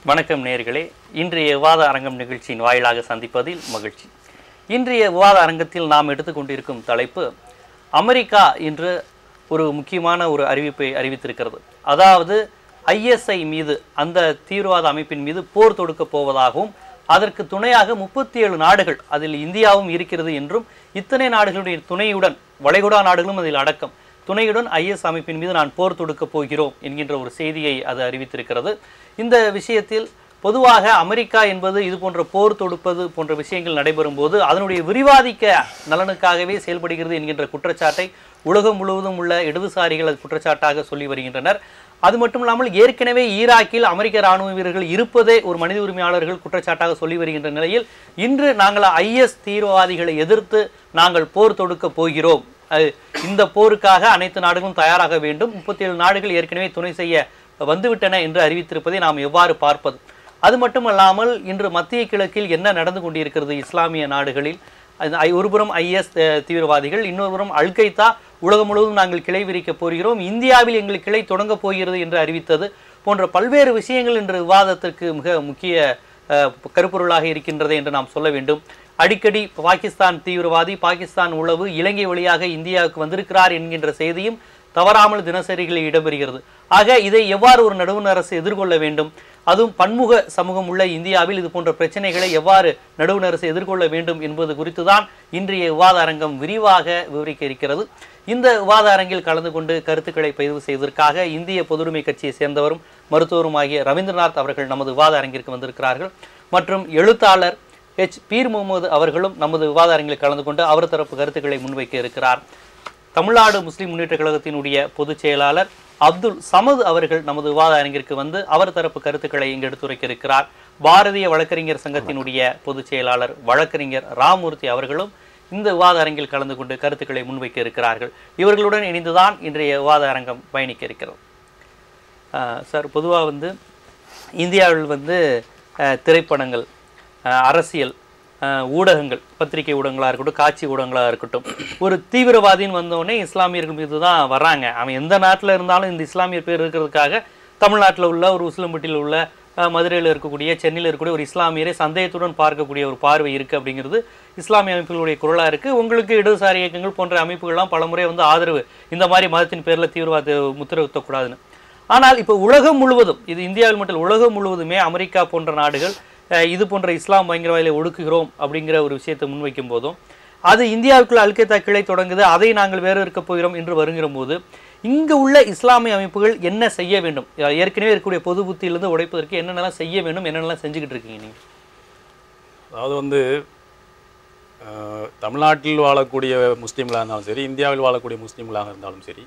வணக்கம் நேயர்களே. இன்றைய விவாத அரங்கம் நிகழ்ச்சியின் வாயிலாக சந்திப்பதில் மகிழ்ச்சி. இன்றைய விவாத அரங்கத்தில் நாம் எடுத்துக்கொண்டிருக்கும் தலைப்பு அமெரிக்கா என்று ஒரு முக்கியமான ஒரு அறிவிப்பை அறிவித்திருக்கிறது. அதாவது ஐஎஸ்ஐ மீது, அந்த தீவிரவாத அமைப்பின் மீது போர் தொடுக்கப் போவதாகவும் அதற்கு துணையாக 37 நாடுகள், அதில் இந்தியாவும் இருக்கிறது என்றும், இத்தனை நாடுகளுடைய துணையுடன், வளைகுடா நாடுகளும் அதில் அடக்கம், துணையுடன் ஐஎஸ் அமைப்பின் மீது நான் போர் தொடுக்கப் போகிறோம் என்கின்ற ஒரு செய்தியை அது அறிவித்திருக்கிறது. இந்த விஷயத்தில் பொதுவாக அமெரிக்கா என்பது இது போன்ற போர் தொடுப்பது போன்ற விஷயங்கள் நடைபெறும் போது அதனுடைய விரிவாதிக்க நலனுக்காகவே செயல்படுகிறது என்கின்ற குற்றச்சாட்டை உலகம் முழுவதும் உள்ள இடதுசாரிகள் அது குற்றச்சாட்டாக சொல்லி வருகின்றனர். அது மட்டும் இல்லாமல் ஏற்கனவே ஈராக்கில் அமெரிக்க இராணுவ வீரர்கள் இருப்பதே ஒரு மனித உரிமையாளர்கள் குற்றச்சாட்டாக சொல்லி வருகின்ற நிலையில் இன்று நாங்கள் ஐஎஸ் தீவிரவாதிகளை எதிர்த்து நாங்கள் போர் தொடுக்க போகிறோம், இந்த போருக்காக அனைத்து நாடுகளும் தயாராக வேண்டும், 37 நாடுகள் ஏற்கனவே துணை செய்ய வந்துவிட்டன என்று அறிவித்திருப்பதை நாம் எவ்வாறு பார்ப்பது? அது மட்டுமல்லாமல் இன்று மத்திய கிழக்கில் என்ன நடந்து கொண்டிருக்கிறது? இஸ்லாமிய நாடுகளில் ஒருபுறம் ஐஎஸ் தீவிரவாதிகள், இன்னொருபுறம் அல்கைதா, உலகம் முழுவதும் நாங்கள் கிளை விரிக்கப் போகிறோம், இந்தியாவில் எங்கள் கிளை தொடங்கப் போகிறது என்று அறிவித்தது போன்ற பல்வேறு விஷயங்கள் இன்று விவாதத்திற்கு மிக முக்கிய கருப்பொருளாக இருக்கின்றது என்று நாம் சொல்ல வேண்டும். அடிக்கடி பாகிஸ்தான் தீவிரவாதி, பாகிஸ்தான் உளவு இலங்கை வழியாக இந்தியாவுக்கு வந்திருக்கிறார் என்கின்ற செய்தியும் தவறாமல் தினசரிகளில் இடம்பெறுகிறது. ஆக இதை எவ்வாறு ஒரு நடுவண் அரசு எதிர்கொள்ள வேண்டும், அதுவும் பன்முக சமூகம் உள்ள இந்தியாவில் இது போன்ற பிரச்சனைகளை எவ்வாறு நடுவண் அரசு எதிர்கொள்ள வேண்டும் என்பது குறித்து தான் இன்றைய விவாத அரங்கம் விரிவாக விவரிக்க இருக்கிறது. இந்த விவாத அரங்கில் கலந்து கொண்டு கருத்துக்களை பதிவு செய்வதற்காக இந்திய பொதுவுரிமை கட்சியை சேர்ந்தவரும் மருத்துவருமாகிய ரவீந்திரநாத் அவர்கள் நமது விவாத அரங்கிற்கு வந்திருக்கிறார்கள். மற்றும் எழுத்தாளர் பீர் முகமது அவர்களும் நமது விவாத அரங்கில் கலந்து கொண்டு அவர் தரப்பு கருத்துக்களை முன்வைக்க இருக்கிறார். தமிழ்நாடு முஸ்லிம் முன்னேற்ற கழகத்தினுடைய பொதுச் செயலாளர் அப்துல் சமது அவர்கள் நமது விவாத அரங்கிற்கு வந்து அவர் தரப்பு கருத்துக்களை இங்கு எடுத்துரைக்க இருக்கிறார். பாரதிய வழக்கறிஞர் சங்கத்தினுடைய பொதுச் செயலாளர் வழக்கறிஞர் ராமூர்த்தி அவர்களும் இந்த விவாத அரங்கில் கலந்து கொண்டு கருத்துக்களை முன்வைக்க இருக்கிறார்கள். இவர்களுடன் இணைந்துதான் இன்றைய விவாத அரங்கம் பயணிக்க இருக்கிறது. சார், பொதுவாக இந்தியாவில் திரைப்படங்கள், அரசியல், ஊடகங்கள், பத்திரிகை ஊடகங்களாக இருக்கட்டும், காட்சி ஊடகங்களாக இருக்கட்டும், ஒரு தீவிரவாதின்னு வந்தோடனே இஸ்லாமியர்கள் மீது தான் வர்றாங்க. அவன் எந்த நாட்டில் இருந்தாலும் இந்த இஸ்லாமியர் பேர் இருக்கிறதுக்காக தமிழ்நாட்டில் உள்ள ஒரு உசிலம்பட்டியில் உள்ள, மதுரையில் இருக்கக்கூடிய, சென்னையில் இருக்கக்கூடிய ஒரு இஸ்லாமியரை சந்தேகத்துடன் பார்க்கக்கூடிய ஒரு பார்வை இருக்குது. அப்படிங்கிறது இஸ்லாமிய அமைப்புகளுடைய குரலாக இருக்குது. உங்களுக்கு இடதுசாரி இயக்கங்கள் போன்ற அமைப்புகள்லாம் பலமுறை ஆதரவு, இந்த மாதிரி மதத்தின் பேரில் தீவிரவாத முத்திரகுத்தக்கூடாதுன்னு. ஆனால் இப்போ உலகம் முழுவதும், இது இந்தியாவில் மட்டும் உலகம் முழுவதுமே அமெரிக்கா போன்ற நாடுகள் இது போன்ற இஸ்லாம் பயங்கரவாதிகளை ஒடுக்குகிறோம் அப்படிங்கிற ஒரு விஷயத்தை முன்வைக்கும் போதும், அது இந்தியாவுக்குள்ள அல்கைதா கிளை தொடங்குது, அதை நாங்கள் வேறு இருக்க போகிறோம் என்று வருகிற போது இங்கு உள்ள இஸ்லாமிய அமைப்புகள் என்ன செய்ய வேண்டும்? ஏற்கனவே இருக்கக்கூடிய பொது புத்தியிலிருந்து உடைப்பதற்கு என்னென்னலாம் செய்ய வேண்டும், என்னென்னலாம் செஞ்சுக்கிட்டு இருக்கீங்க நீங்கள்? அதாவது தமிழ்நாட்டில் வாழக்கூடிய முஸ்லீம்களாக இருந்தாலும் சரி, இந்தியாவில் வாழக்கூடிய முஸ்லீம்களாக இருந்தாலும் சரி,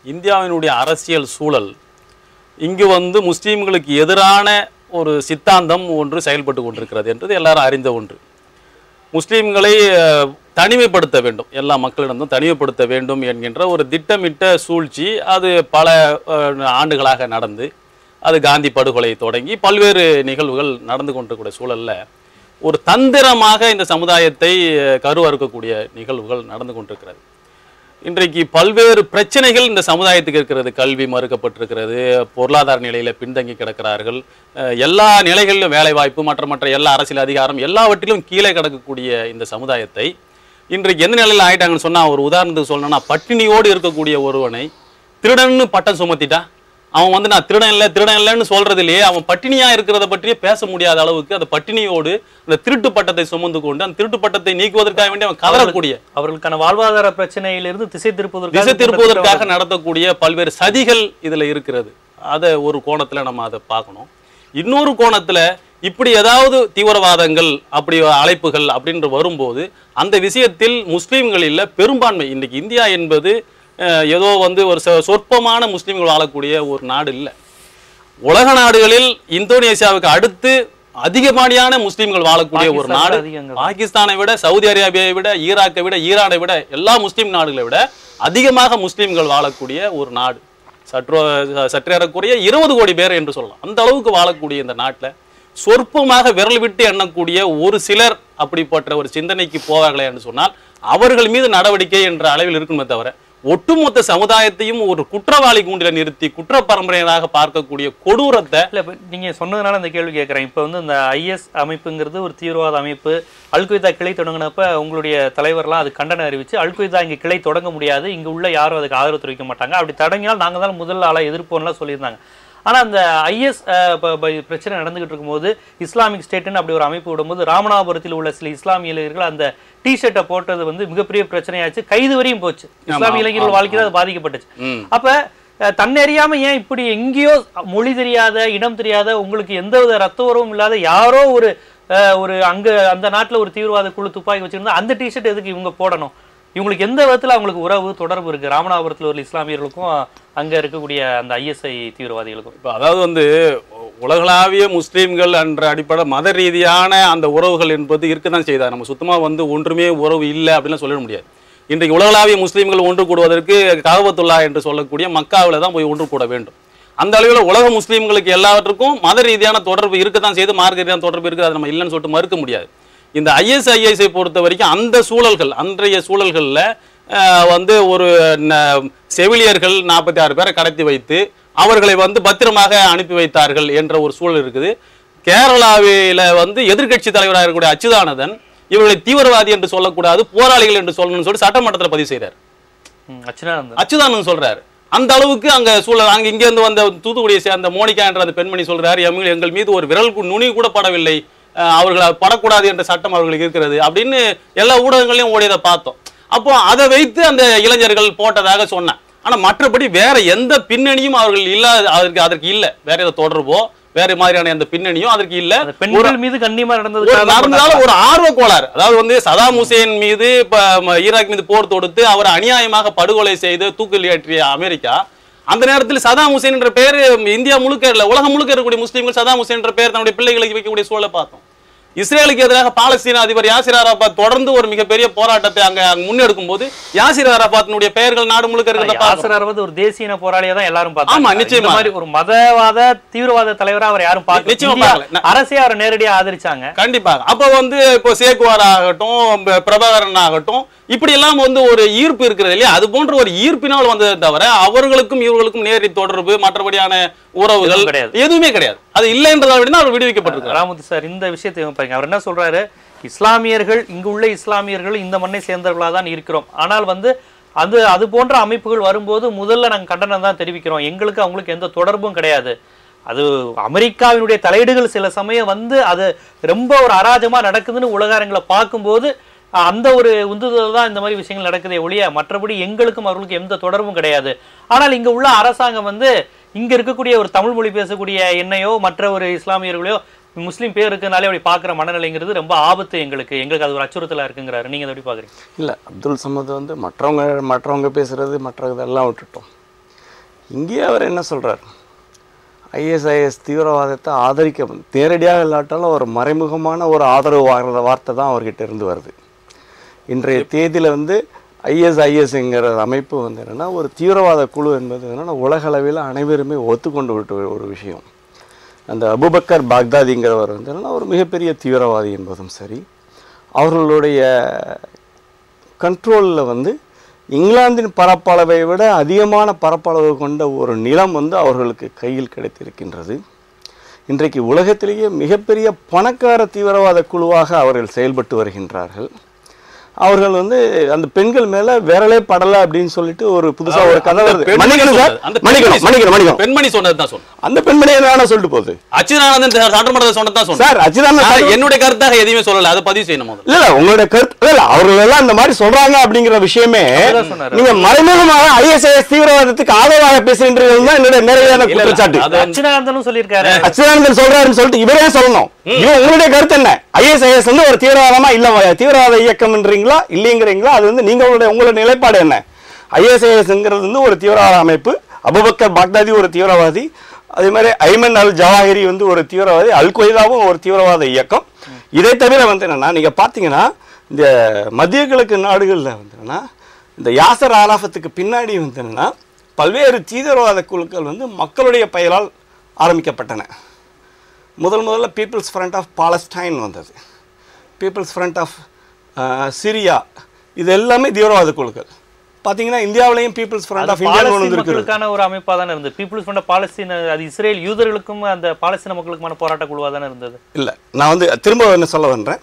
இந்தியாவினுடைய அரசியல் சூழல் இங்கு முஸ்லீம்களுக்கு எதிரான ஒரு சித்தாந்தம் ஒன்று செயல்பட்டு கொண்டிருக்கிறது என்றது எல்லாரும் அறிந்த ஒன்று. முஸ்லீம்களை தனிமைப்படுத்த வேண்டும், எல்லா மக்களிடமும் தனிமைப்படுத்த வேண்டும் என்கின்ற ஒரு திட்டமிட்ட சூழ்ச்சி அது பல ஆண்டுகளாக நடந்து, அது காந்தி படுகொலை தொடங்கி பல்வேறு நிகழ்வுகள் நடந்து கொண்டிருக்கூடிய சூழலில் ஒரு தந்திரமாக இந்த சமுதாயத்தை கருவறுக்கக்கூடிய நிகழ்வுகள் நடந்து கொண்டிருக்கிறது. இன்றைக்கு பல்வேறு பிரச்சனைகள் இந்த சமுதாயத்துக்கு இருக்கிறது. கல்வி மறுக்கப்பட்டிருக்கிறது, பொருளாதார நிலையில் பின்தங்கி கிடக்கிறார்கள், எல்லா நிலைகளிலும் வேலைவாய்ப்பு, மற்ற எல்லா அரசியல் அதிகாரம் எல்லாவற்றிலும் கீழே கிடக்கக்கூடிய இந்த சமுதாயத்தை இன்றைக்கு எந்த நிலையில் ஆகிட்டாங்கன்னு சொன்னால், ஒரு உதாரணத்துக்கு சொல்லணும்னா, பட்டினியோடு இருக்கக்கூடிய ஒருவனை திருடன்னு பட்டம் சுமத்திட்டா அவன் நான் திருடன் இல்லைன்னு சொல்றதிலேயே அவன் பட்டினியா இருக்கிறத பற்றியே பேச முடியாத அளவுக்கு அந்த பட்டினியோடு அந்த திருட்டு பட்டத்தை சுமந்து கொண்டு அந்த திருட்டு பட்டத்தை நீக்குவதற்காக வேண்டிய அவன் கதறக்கூடிய, அவர்களுக்கான வாழ்வாதார பிரச்சனையிலிருந்து திசை திருப்புவதற்காக நடத்தக்கூடிய பல்வேறு சதிகள் இதுல இருக்கிறது. அதை ஒரு கோணத்துல நம்ம அதை பார்க்கணும். இன்னொரு கோணத்துல இப்படி ஏதாவது தீவிரவாதங்கள், அப்படி அழைப்புகள் அப்படின்ற வரும்போது அந்த விஷயத்தில் முஸ்லீம்களில் பெரும்பான்மை, இன்னைக்கு இந்தியா என்பது ஏதோ ஒரு சொற்பமான முஸ்லீம்கள் வாழக்கூடிய ஒரு நாடு இல்லை. உலக நாடுகளில் இந்தோனேசியாவுக்கு அடுத்து அதிகப்படியான முஸ்லீம்கள் வாழக்கூடிய ஒரு நாடு. பாகிஸ்தானை விட, சவுதி அரேபியாவை விட, ஈராக்கை விட, ஈரானை விட, எல்லா முஸ்லீம் நாடுகளை விட அதிகமாக முஸ்லீம்கள் வாழக்கூடிய ஒரு நாடு. சற்றேறக்குறைய 20 கோடி பேர் என்று சொல்லலாம். அந்த அளவுக்கு வாழக்கூடிய இந்த நாட்டில் சொற்பமாக விரல் விட்டு எண்ணக்கூடிய ஒரு சிலர் அப்படிப்பட்ட ஒரு சிந்தனைக்கு போவார்களே என்று சொன்னால் அவர்கள் மீது நடவடிக்கை என்ற அளவில் இருக்குமே தவிர ஒட்டுமொத்த சமுதாயத்தையும் ஒரு குற்றவாளி கூண்டில நிறுத்தி குற்ற பரம்பரையாக பார்க்கக்கூடிய கொடூரத்தை இல்ல இப்ப நீங்க சொன்னதுனால இந்த கேள்வி கேட்கறேன். இப்ப வந்து இந்த IS அமைப்புங்கிறது ஒரு தீவிரவாத அமைப்பு. அல்-கொய்தா கிளை தொடங்கினப்ப உங்களுடைய தலைவர்லாம் அது கண்டனம் அறிவிச்சு அல்-கொய்தா இங்க கிளை தொடங்க முடியாது, இங்க உள்ள யாரும் அதுக்கு ஆதரவு தெரிவிக்க மாட்டாங்க, அப்படி தொடங்கினால் நாங்க தான் முதல் ஆளா எதிர்ப்போம்லாம் சொல்லியிருந்தாங்க. ஆனா அந்த IS பிரச்சனை நடந்துகிட்டு இருக்கும்போது இஸ்லாமிக் ஸ்டேட்னு அப்படி ஒரு அமைப்பு விடும்போது ராமநாதபுரத்தில் உள்ள சில இஸ்லாமிய இளைஞர்கள் அந்த டிஷர்ட்டை போட்டது வந்து மிகப்பெரிய பிரச்சனையாச்சு, கைது வரையும் போச்சு. இஸ்லாமிய இளைஞர்கள் வாழ்க்கை தான் அது பாதிக்கப்பட்டுச்சு. அப்ப தன்னறியாம ஏன் இப்படி எங்கேயோ மொழி தெரியாத இனம் தெரியாத உங்களுக்கு எந்தவித ரத்த உறவும் இல்லாத யாரோ ஒரு அங்க அந்த நாட்டுல ஒரு தீவிரவாத குழு துப்பாக்கி வச்சிருந்தா அந்த டிஷர்ட் எதுக்கு இவங்க போடணும்? இவங்களுக்கு எந்த விதத்துல அவங்களுக்கு உறவு தொடர்பு இருக்கு ராமநாதபுரத்தில் உள்ள இஸ்லாமியர்களுக்கும் அங்க இருக்கக்கூடிய அந்த ISI தீவிரவாதிகளுக்கும்? இப்போ அதாவது வந்து உலகளாவிய முஸ்லீம்கள் என்ற அடிப்படை மத ரீதியான அந்த உறவுகள் என்பது இருக்கதான் செய்தார். நம்ம சுத்தமா வந்து ஒன்றுமே உறவு இல்லை அப்படின்லாம் சொல்ல முடியாது. இன்றைக்கு உலகளாவிய முஸ்லீம்கள் ஒன்று கூடுவதற்கு கஅபத்துல்லா என்று சொல்லக்கூடிய மக்காவில் தான் போய் ஒன்று கூட வேண்டும். அந்த அளவில் உலக முஸ்லீம்களுக்கு எல்லாவற்றுக்கும் மத ரீதியான தொடர்பு இருக்கத்தான் செய்து, மார்க்க ரீதியான தொடர்பு இருக்குது, அதை நம்ம இல்லைன்னு சொல்லிட்டு மறுக்க முடியாது. இந்த ISI பொறுத்த வரைக்கும் அந்த சூழல்கள் அன்றைய சூழல்களில் வந்து ஒரு செவிலியர்கள் 46 பேரை கடத்தி வைத்து அவர்களை வந்து பத்திரமாக அனுப்பி வைத்தார்கள் என்ற ஒரு சூழல் இருக்குது. கேரளாவில வந்து எதிர்கட்சி தலைவராக இருக்கக்கூடிய அச்சுதானந்தன் இவர்களை தீவிரவாதி என்று சொல்லக்கூடாது, போராளிகள் என்று சொல்லணும்னு சொல்லி சட்டமன்றத்தில் பதிவு செய்கிறார். அச்சுதானந்தன் சொல்றாரு. அந்த அளவுக்கு அங்க சூழல். அங்க இங்கிருந்து வந்த தூத்துக்குடியை சேர்ந்த மோனிகா என்ற அந்த பெண்மணி சொல்றாரு, எங்கள் மீது ஒரு விரல் நுனி கூட படவில்லை, அவர்கள் படக்கூடாது என்ற சட்டம் அவர்களுக்கு இருக்கிறது அப்படின்னு எல்லா ஊடகங்களையும் ஓடியதை பார்த்தோம். அப்போ அதை வைத்து அந்த இளைஞர்கள் போட்டதாக சொன்னேன். ஆனா மற்றபடி வேற எந்த பின்னணியும் அவர்கள் இல்லாத, அதற்கு இல்லை, வேற ஏதோ தொடர்போ வேற மாதிரியான அந்த பின்னணியும் அதற்கு இல்ல. பெண்கள் மீது கண்ணியமா நடந்ததால ஒரு ஆர்வ கோளாறு. அதாவது வந்து சதாம் ஹுசேன் மீது ஈராக் மீது போர் தொடுத்து அவர் அநியாயமாக படுகொலை செய்து தூக்கில் ஏற்றிய அமெரிக்கா, அந்த நேரத்தில் சதாம் ஹுசேன் என்ற பெயர் இந்தியா முழுக்க இல்ல உலகம் முழுக்க இருக்கக்கூடிய முஸ்லீம்கள் சதாம் ஹுசேன் என்ற பெயர் தன்னுடைய பிள்ளைகளுக்கு வைக்கக்கூடிய சூழலை பார்த்தோம். இஸ்ரேலுக்கு எதிராக பாலஸ்தீன அதிபர் யாசிர் அரபாத் தொடர்ந்து ஒரு மிகப்பெரிய போராட்டத்தை அங்க முன்னெடுக்கும் போது யாசிர் அரபாத்தினுடைய பெயர்கள் நாடு முழுக்க இருக்கிறத யாசிர் அரபாத் ஒரு தேசிய போராளியா தான் எல்லாரும் பார்த்தாங்க. ஆமா, நிச்சயமா ஒரு மதவாத தீவிரவாத தலைவரா அவர் யாரும் பார்க்கல. நிச்சயமா அரசே அவரை நேரடியாக ஆதரிச்சாங்க. கண்டிப்பாக. அப்ப வந்து இப்போ சேக்குவார் ஆகட்டும், பிரபாகரன் ஆகட்டும், இப்படி எல்லாம் வந்து ஒரு ஈர்ப்பு இருக்கிறது இல்லையா? அது போன்ற ஒரு ஈர்ப்பினால் வந்ததை தவிர அவர்களுக்கும் இவர்களுக்கும் நேரடி தொடர்பு மற்றபடியான உறவுகள் எதுவுமே கிடையாது. அது இல்லை என்றதை விட அவர் விடுவிக்கப்பட்டிருக்கார். ராமூர்த்தி சார் இந்த விஷயத்தை பாருங்க, அவர் என்ன சொல்றாரு, இஸ்லாமியர்கள் இங்கு உள்ள இஸ்லாமியர்கள் இந்த மண்ணை சேர்ந்தவர்களாக தான் இருக்கிறோம், ஆனால் வந்து அது போன்ற அமைப்புகள் வரும்போது முதல்ல நாங்கள் கண்டனம் தான் தெரிவிக்கிறோம், எங்களுக்கு அவங்களுக்கு எந்த தொடர்பும் கிடையாது. அது அமெரிக்காவினுடைய தலையீடுகள் சில சமயம் வந்து அது ரொம்ப ஒரு அராஜமா நடக்குதுன்னு உலகாரங்களை பார்க்கும்போது அந்த ஒரு உந்துதல் தான் இந்த மாதிரி விஷயங்கள் நடக்குதே ஒழிய மற்றபடி எங்களுக்கும் அவர்களுக்கு எந்த தொடர்பும் கிடையாது. ஆனால் இங்க உள்ள அரசாங்கம் வந்து இங்க இருக்கக்கூடிய ஒரு தமிழ் மொழி பேசக்கூடிய என்னையோ மற்ற ஒரு இஸ்லாமியர்களையோ முஸ்லீம் பேர் இருக்குனாலே அப்படி பார்க்குற மனநிலைங்கிறது ரொம்ப ஆபத்து, எங்களுக்கு அது ஒரு அச்சுறுத்தலா இருக்குங்கிறாரு. நீங்க அதை எப்படி பாக்குறீங்க? இல்லை, அப்துல் சமத் வந்து மற்றவங்க பேசுறது மற்றதெல்லாம் விட்டுட்டோம். இங்கேயே அவர் என்ன சொல்றாரு, ISIS தீவிரவாதத்தை ஆதரிக்க நேரடியாக இல்லாட்டாலும் ஒரு மறைமுகமான ஒரு ஆதரவு வார்த்தை தான் அவர்கிட்ட இருந்து வருது. இன்றைய தேதியில் வந்து ISISங்கிற அமைப்பு வந்து என்னென்னா ஒரு தீவிரவாத குழு என்பது என்னென்னா உலகளவில் அனைவருமே ஒத்துக்கொண்டு விட்ட ஒரு விஷயம். அந்த அபுபக்கர் பாக்தாதிங்கிறவர் வந்து என்னென்னா ஒரு மிகப்பெரிய தீவிரவாதி என்பதும் சரி, அவர்களுடைய கண்ட்ரோலில் வந்து இங்கிலாந்தின் பரப்பளவை விட அதிகமான பரப்பளவு கொண்ட ஒரு நிலம் வந்து அவர்களுக்கு கையில் கிடைத்திருக்கின்றது. இன்றைக்கு உலகத்திலேயே மிகப்பெரிய பணக்கார தீவிரவாத குழுவாக அவர்கள் செயல்பட்டு வருகின்றார்கள். அவர்கள் வந்து அந்த பெண்கள் மேல விரலே படல அப்படின்னு சொல்லிட்டு ஒரு புதுசா ஒரு கதை வருது. பெண்மணி சொன்னதுதான் சொன்ன அந்த பெண்மணி என்ன சொல்லிட்டு போகுது, அச்சுதானந்தன் சட்டமன்றத்தை சொன்னதான் சொன்ன சார். அச்சுதானந்தன் என்னுடைய கருத்தாக எதுவுமே சொல்லல, அதை பதிவு செய்யணும். இல்ல உங்களுடைய கருத்து இல்ல, அவர்கள் எல்லாம் இந்த மாதிரி சொல்றாங்க அப்படிங்கிற விஷயமே நீங்க மறைமுகமாக ISIS தீவிரவாதத்துக்கு ஆதரவாக பேசுகின்றீர்கள் தான் என்னுடைய நிறைவேறான குற்றச்சாட்டு. அச்சுதானந்தனும் சொல்லியிருக்காரு, அச்சுதானந்தன் சொல்றாருன்னு சொல்லிட்டு இவரே சொல்லணும். உங்களுடைய கருத்து என்ன, ISIS வந்து ஒரு தீவிரவாதமா இல்ல தீவிரவாத இயக்கம் இல்லைங்கிறீங்களா? அது வந்து உங்களோட நிலைப்பாடு என்ன? ISISங்கிறது வந்து ஒரு தீவிரவாத அமைப்பு, அபுபக்கர் பாக்தாதி ஒரு தீவிரவாதி, அதே மாதிரி ஐமன் அல் ஜவாஹிரி வந்து ஒரு தீவிரவாதி, அல்-கொய்தாவும் ஒரு தீவிரவாத இயக்கம். இதை தவிர வந்து என்னன்னா நீங்க பாத்தீங்கன்னா இந்த மத்திய கிழக்கு நாடுகள்ல வந்து என்னன்னா இந்த யாசர் ஆராஃபத்துக்கு பின்னாடி வந்து என்னன்னா பல்வேறு தீவிரவாத குழுக்கள் வந்து மக்களுடைய பெயரால் ஆரம்பிக்கப்பட்டன. முதல்ல பீப்புள்ஸ் ஃப்ரண்ட் ஆஃப் பாலஸ்டைன் வந்தது, பீப்புள்ஸ் ஃப்ரண்ட் ஆஃப் சிரியா, இது எல்லாமே தீவிரவாத குழுக்கள். பாத்தீங்கன்னா இந்தியாவிலையும் பீப்புள்ஸ் ஃப்ரண்ட் ஆஃப் இந்தியா ஒன்று மக்களுக்கான ஒரு அமைப்பா தானே இருந்தது. பீப்புள்ஸ் ஃப்ரண்ட் பாலஸ்தீன, அது இஸ்ரேல் யூதர்களுக்கும் அந்த பாலஸ்தீன மக்களுக்குமான போராட்ட குழுவா தானே இருந்தது. இல்ல நான் வந்து திரும்ப என்ன சொல்ல வந்தேன்,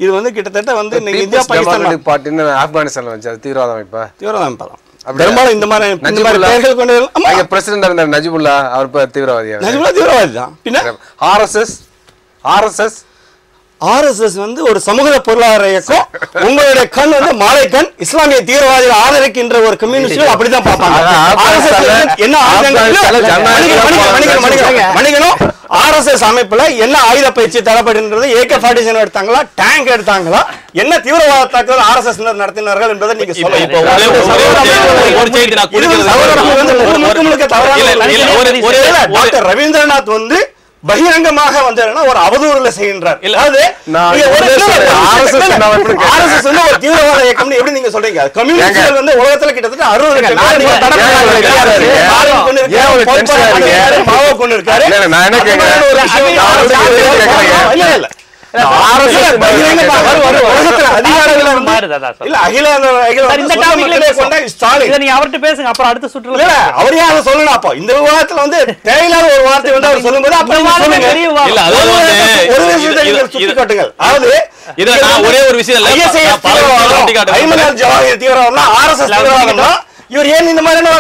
இது வந்து கிட்டத்தட்ட வந்து இந்தியா பாகிஸ்தான் பார்ட்டின்னு ஆப்கானிஸ்தான்ல வச்சு அது தீவிரவாத அமைப்பா? தீவிரவாத அமைப்பா தான். பெரும்பாலும் இந்த மாதிரி பெயர்கள் கொண்டு அங்க பிரசிடென்ட் இருந்தார் நஜிபுல்லா, அவர் தீவிரவாதியா? நஜிபுல்லா தீவிரவாதி தான். பின்ன ஆர்எஸ்எஸ் வந்து ஒரு சமூக பொருளாதார இயக்கம். உங்களுடைய கண் வந்து மாலை கண் இஸ்லாமிய தீவிரவாதிகள் ஆதரிக்கின்ற ஒரு கம்யூனிஸ்ட் அப்படிதான் பார்ப்பாங்க. என்ன மணிக்கணும் ஆர்எஸ்எஸ் அமைப்புல என்ன ஆயுத பயிற்சி தரப்படுகின்றது, AK-47 எடுத்தாங்களா, டேங்க் எடுத்தாங்களா, என்ன தீவிரவாத தாக்குதல் ஆர்எஸ்எஸ் நடத்தினார்கள் என்பதை நீங்க சொல்லுங்க. டாக்டர் ரவீந்திரநாத் வந்து பகிரங்கமாக வந்தா ஒரு அவதூறுல செய்கின்றார். ஆர்எஸ்எஸ் வந்து ஒரு தீவிரவாத இயக்கம் எப்படி நீங்க சொல்றீங்க? கம்யூனிஸ்டுகள் வந்து உலகத்துல கிட்டத்தட்ட 60 கொண்டு இருக்காரு. ஒரே ஒரு விஷயம் இவர் ஏன் இந்த மாதிரியான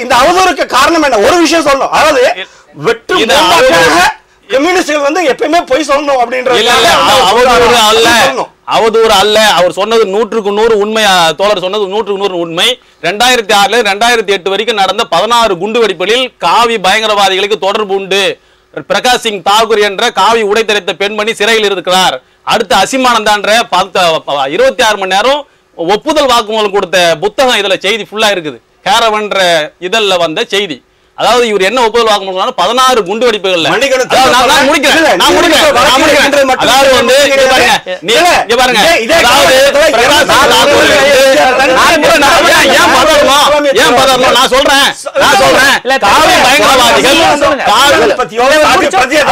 இந்த அவதூறுக்கு காரணம் என்ன? ஒரு விஷயம் சொல்லணும், அதாவது வெற்று கம்யூனிஸ்டுகள் வந்து எப்பயுமே போய் சொல்லணும் அப்படின்றது அவதூறு அல்ல. அவர் சொன்னது 100க்கு 100 உண்மை. தோழர் சொன்னது 100க்கு 100 உண்மை. 2006 2008 வரைக்கும் நடந்த 16 குண்டுவெடிப்புகளில் காவி பயங்கரவாதிகளுக்கு தொடர்பு உண்டு. பிரகாஷ் சிங் தாகூர் என்ற காவி உடை தரித்த பெண்மணி சிறையில் இருக்கிறார். அடுத்து அசிமானந்தான்ற 26 மணி நேரம் ஒப்புதல் வாக்குமூலம் கொடுத்த புத்தகம் இதுல செய்தி ஃபுல்லா இருக்குது. கேரவன்ற இதழ்ல வந்த செய்தி. அதாவது இவர் என்ன ஒப்புதல் வாக்குமூலம் 16 குண்டு வெடிப்புகள்ல. நான் முடிக்கிறேன். அதாவது வந்து இங்க பாருங்க, ஏன் பதறணும் நான் சொல்றேன். காவி பயங்கரவாதிகள்,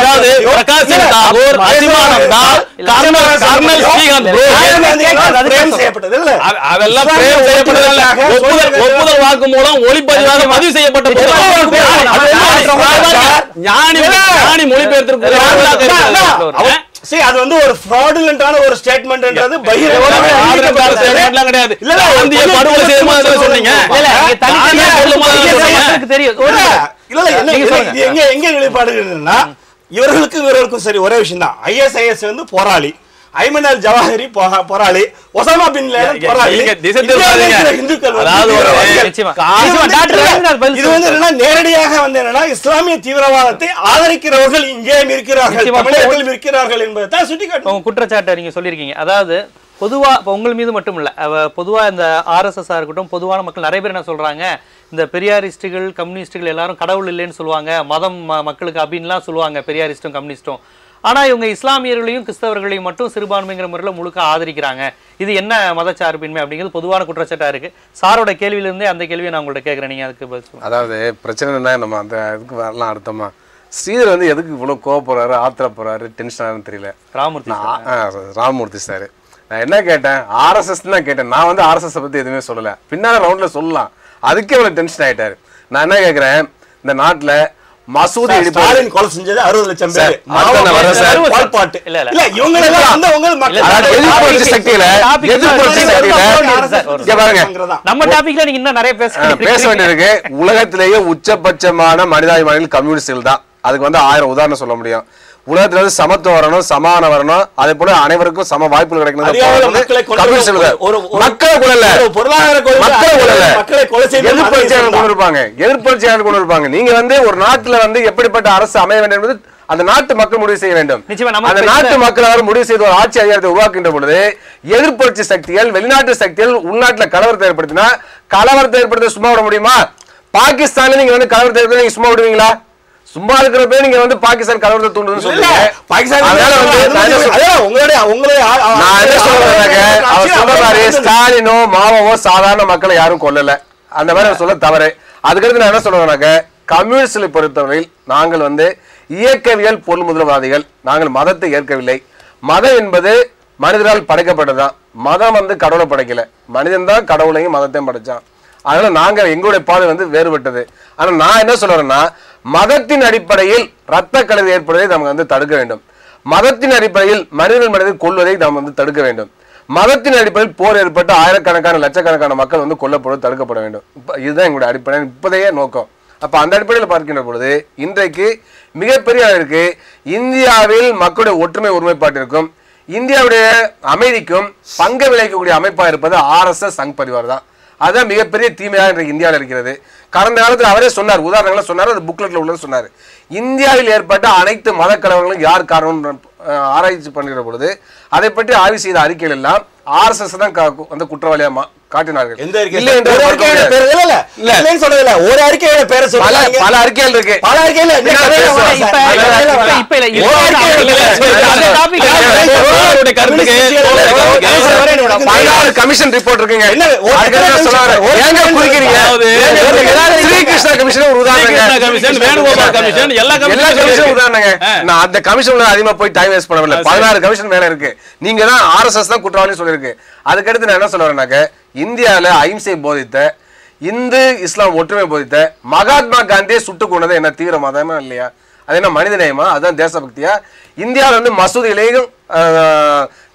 அதாவது பிரகாஷ் சிங் தாகூர், அசிமானந்தா, கர்னல் ஸ்ரீகாந்த் அதெல்லாம் ஒப்புதல் வாக்குமூலம் ஒளிப்பதிவாக பதிவு செய்யப்பட்ட ஞானி மொழிபெயர்த்திருக்கிறார். அது வந்து ஒரு ஃப்ராடுலண்டான ஒரு ஸ்டேட்மென்ட்ன்றது பகிரங்கமா கிடையாது. இந்திய படுகொலை செய்யும்போது சொன்னீங்க. எங்க நிலைப்பாடுகள்னா இவர்களுக்கும் சரி ஒரே விஷயம் தான். ISIS வந்து போராளி, ஐமன் அல் ஜவாஹிரி போராளி, ஒசாமா பின் லேடன் போராளி. இது வந்து என்னன்னா நேரடியாக வந்து என்னன்னா இஸ்லாமிய தீவிரவாதத்தை ஆதரிக்கிறவர்கள் இங்கேயும் இருக்கிறார்கள், தமிழகத்திலும் இருக்கிறார்கள் என்பதை தான் சுட்டிக்காட்டு குற்றச்சாட்டை நீங்க சொல்லியிருக்கீங்க. அதாவது பொதுவா இப்போ உங்கள் மீது மட்டும் இல்ல, பொதுவா இந்த RSS இருக்கட்டும், பொதுவான மக்கள் நிறைய பேர் என்ன சொல்றாங்க, இந்த பெரியாரிஸ்டுகள் கம்யூனிஸ்டுகள் எல்லாரும் கடவுள் இல்லைன்னு சொல்லுவாங்க, மதம் மக்களுக்கு அப்படின்லாம் சொல்லுவாங்க பெரியாரிஸ்டும் கம்யூனிஸ்டும். ஆனா இவங்க இஸ்லாமியர்களையும் கிறிஸ்தவர்களையும் மட்டும் சிறுபான்மைங்கிற முறையில் முழுக்க ஆதரிக்கிறாங்க. இது என்ன மதச்சார்பின்மை அப்படிங்கிறது பொதுவான குற்றச்சாட்டா இருக்கு. சாரோட கேள்வியிலிருந்தே அந்த கேள்வியை நான் உங்கள்ட்ட கேட்கறேன், நீங்க அதுக்கு பதில் சொல்லுங்க. அதாவது பிரச்சனை என்ன, நம்ம அந்த இதுக்கு வரலாம் அடுத்தமா. ஸ்ரீதர் வந்து எதுக்கு இவ்வளவு கோவப்படுறாரு, ஆத்திரப்படுறாரு, டென்ஷன் ஆகுன்னு தெரியல. ராமமூர்த்தி சார் நான் என்ன கேட்டேன், RSS தான் கேட்டேன். நான் வந்து RSS பத்தி எதுவுமே சொல்லல, பின்னால ரவுண்ட்ல சொல்லலாம். அதுக்கே இவ்வளவு டென்ஷன் ஆயிட்டாரு. நான் என்ன கேட்கிறேன், இந்த நாட்டுல மசூதி ஸ்டாலின் கொலை செஞ்சது 60 லட்சம் பேர். நம்ம டாபிக்ல நீங்க இன்னும் நிறைய பேச வேண்டியிருக்கு. உலகத்திலேயே உச்சபட்சமான மனிதாபிமானிகள் கம்யூனிஸ்டுகள் தான். அதுக்கு வந்து 1000 உதாரணம் சொல்ல முடியும். உலகத்துல வந்து சமத்துவம் வரணும், சமானம் வரணும், அதே போல அனைவருக்கும் சம வாய்ப்புகள் கிடைக்கணும். எதிர்ப்புரட்சியாளர் கொண்டு இருப்பாங்க. நீங்க வந்து ஒரு நாட்டுல வந்து எப்படிப்பட்ட அரசு அமைய வேண்டும் என்பது அந்த நாட்டு மக்கள் முடிவு செய்ய வேண்டும். அந்த நாட்டு மக்கள் முடிவு செய்த ஒரு ஆட்சி அதிகாரத்தை உருவாக்குகின்ற பொழுது எதிர்ப்புரட்சி சக்திகள், வெளிநாட்டு சக்திகள் உள்நாட்டுல கலவரத்தை ஏற்படுத்தினா கலவரத்தை ஏற்படுத்த சும்மா விட முடியுமா? பாகிஸ்தான்ல நீங்க வந்து கலவரத்தை ஏற்படுத்த நீங்க சும்மா விடுவீங்களா? சும்மா இருக்கிறப்ப நீங்க வந்து பாகிஸ்தான் கலவரத்தை தூண்டுதுன்னு சொல்லுங்க. ஸ்டாலினோ மாவோவோ சாதாரண மக்களை யாரும் கொல்லல, அந்த மாதிரி சொல்ல தவறு. அதுக்கடுத்து நான் என்ன சொல்றேன்னாக்க, கம்யூனிஸ்டை பொறுத்தவரையில் நாங்கள் வந்து இயக்கவியல் பொருள் முதல்வாதிகள். நாங்கள் மதத்தை ஏற்கவில்லை. மதம் என்பது மனிதரால் படைக்கப்பட்டதான். மதம் வந்து கடவுளை படைக்கல, மனிதன் தான் கடவுளையும் மதத்தையும் படைச்சான். அதனால நாங்க எங்களுடைய பாதை வந்து வேறுபட்டது. ஆனா நான் என்ன சொல்றேன்னா, மதத்தின் அடிப்படையில் ரத்த கலரி ஏற்படுவதை நம்ம வந்து தடுக்க வேண்டும். மதத்தின் அடிப்படையில் மனிதன் கொள்வதை நாம் வந்து தடுக்க வேண்டும். மதத்தின் அடிப்படையில் போர் ஏற்பட்டு ஆயிரக்கணக்கான லட்சக்கணக்கான மக்கள் வந்து கொல்லப்படுவது தடுக்கப்பட வேண்டும். இதுதான் எங்களுடைய அடிப்படை இப்போதைய நோக்கம். அப்ப அந்த அடிப்படையில் பார்க்கின்ற பொழுது இன்றைக்கு மிகப்பெரிய அளவிற்கு இந்தியாவில் மக்களுடைய ஒற்றுமை ஒருமைப்பாட்டிற்கும் இந்தியாவுடைய அமைதிக்கும் பங்கு விளைவிக்கக்கூடிய அமைப்பாக இருப்பது RSS சங் பரிவார் தான். அதுதான் மிகப்பெரிய தீமையாக இன்றைக்கு இந்தியாவில் இருக்கிறது. கடந்த காலத்தில் அவரே சொன்னார், உதாரணங்களை சொன்னார், அது புக்லெட்ல உள்ளது சொன்னார். இந்தியாவில் ஏற்பட்ட அனைத்து மத கலவரங்களும் யார் காரணம் ஆராய்ச்சி பண்ணுகிற பொழுது அதை பற்றி ஆய்வு செய்த அறிக்கைகள் எல்லாம் RSS தான் வந்து குற்றவாளியா காட்டினார்கள். ஒரு அறிக்கையோட பேரை சொல்லுங்க, பல அறிக்கைகள் இருக்கு, பல அறிக்கையில கமிஷன் ரிப்போர்ட் இருக்குங்க. ஸ்ரீகிருஷ்ணா கமிஷன் ஒரு உதாரணங்க. எல்லா கமிஷனும் உதாரணங்க. நான் அந்த கமிஷன்ல அதிகமா போய் டைம் வேஸ்ட் பண்ணவில்லை. 16 கமிஷன் மேல இருக்கு. நீங்க தான் RSS தான் குற்றவாளி சொல்லிருக்கு. அதுக்கடுத்து நான் என்ன சொல்றேன்னாக்க, இந்தியாவில் அஹிம்சை போதித்த, இந்து இஸ்லாம் ஒற்றுமை போதித்த மகாத்மா காந்தியை சுட்டுக் கொண்டது என்ன தீவிரவாதமா இல்லையா? அது என்ன மனித நேயமா? அதுதான் தேசபக்தியா? இந்தியாவில் வந்து மசூதிகளையும்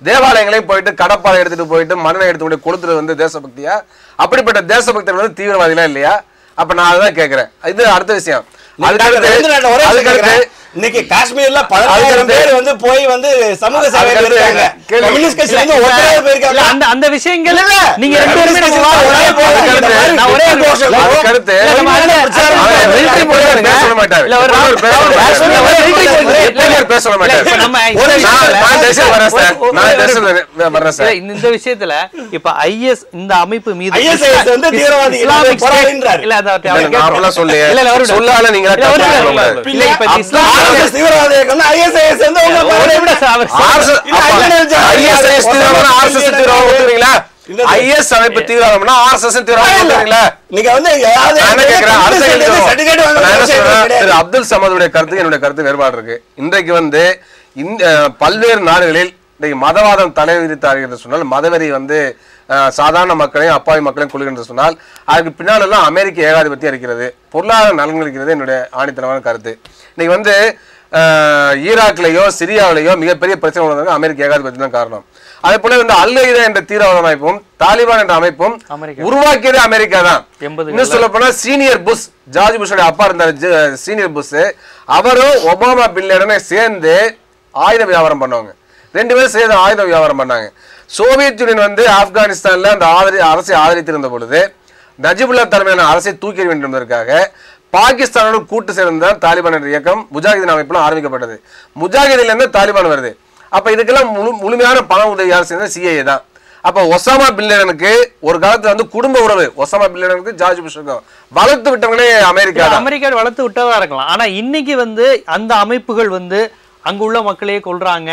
தேவாலயங்களையும் போயிட்டு கடப்பாறை எடுத்துட்டு போயிட்டு மண்ணை எடுத்து கொளுத்துறது வந்து தேசபக்தியா? அப்படிப்பட்ட தேசபக்தர்கள் வந்து தீவிரவாதிகளா இல்லையா? அப்ப நான் அதான் கேட்கிறேன். இது அடுத்த விஷயம். அதுக்கடுத்து இன்னைக்கு காஷ்மீர்ல 10,000 பேர் வந்து போய் வந்து சமூக சேவை இருக்காங்க. கம்யூனிஸ்ட் கட்சில இருந்து ஒரே பேர் இருக்காங்க. அந்த விஷயங்கள் நீங்க ரெண்டு பேருமே நான் ஒரே கருத்து மிலிட்டரி போலீஸ் பேச மாட்டாரு. இல்ல ஒரு பேச மாட்டாரு. இந்த விஷயத்துல இப்ப IS இந்த அமைப்பு மீது ISIS வந்து தீவிரவாதி இஸ்லாமிக் போராடுறார். இல்ல அத நார்மலா சொல்லுங்க. இல்ல சொல்லால நீங்க இல்ல இப்ப இஸ்லாம் தீவிரவாதிகள் ISIS வந்து உங்க ஒரே விட ISIS தீவிரவாதம் RSS தீவிரவாதம் ஒத்துறீங்களா? IS அமைப்பு தீவிரவாதம்னா RSS தீவிரவாதம் ஒத்துறீங்களா? நீங்க வந்து திரு அப்துல் சமதுடைய கருத்து என்னுடைய கருத்து வேறுபாடு இருக்கு. இன்றைக்கு வந்து பல்வேறு நாடுகளில் இன்றைக்கு மதவாதம் தலைவிரித்தார்கள் என்று சொன்னால், மதவெறி வந்து சாதாரண மக்களையும் அப்பாவி மக்களையும் கொள்கின்ற சொன்னால், அதுக்கு பின்னால் எல்லாம் அமெரிக்க ஏகாதிபத்தியம் இருக்கிறது, பொருளாதார நலன்கள் இருக்கிறது என்னுடைய ஆணித்தனமான கருத்து. இன்னைக்கு வந்து ஈராக்லேயோ சிரியாவிலேயோ மிகப்பெரிய பிரச்சனை உள்ளது அமெரிக்க ஏகாதிபத்தியம் தான் காரணம். அதே போல இந்த அல்-கய்தா என்ற தீவிரவாத அமைப்பும் தாலிபான் என்ற அமைப்பும் உருவாக்கியது அமெரிக்கா தான். இன்னும் சொல்ல போனா சீனியர் புஷ், ஜார்ஜ் புஷோட அப்பா இருந்தார் சீனியர் புஷ், அவரும் ஒபாமா பில்லேடனை சேர்ந்து ஆயுத வியாபாரம் பண்ணுவாங்க. 2 பேரும் சேர்ந்து ஆயுத வியாபாரம் பண்ணாங்க. சோவியத் யூனியன் வந்து ஆப்கானிஸ்தான்ல அந்த அரசை ஆதரித்திருந்த பொழுது நஜிபுல்லா தலைமையான அரசை தூக்கி வேண்டும் என்பதற்காக பாகிஸ்தானோடு கூட்டு சேர்ந்த தாலிபான் என்ற இயக்கம் முஜாஹிதீன் அமைப்புலாம் ஆரம்பிக்கப்பட்டது. முஜாஹிதீன்ல இருந்து தாலிபான் வருது. அப்ப இதுக்கெல்லாம் முழுமையான பண உதவி யார் செய்த CIA தான். அப்ப ஒசாமா பில்லேடனுக்கு ஒரு காலத்துல வந்து குடும்ப உறவு, ஒசாமா பில்லேடனுக்கு ஜார்ஜ் புஷ்க்கும் வளர்த்து விட்டவங்களே அமெரிக்கா வளர்த்து விட்டதா இருக்கலாம். ஆனா இன்னைக்கு வந்து அந்த அமைப்புகள் வந்து அங்குள்ள மக்களையே கொல்றாங்க,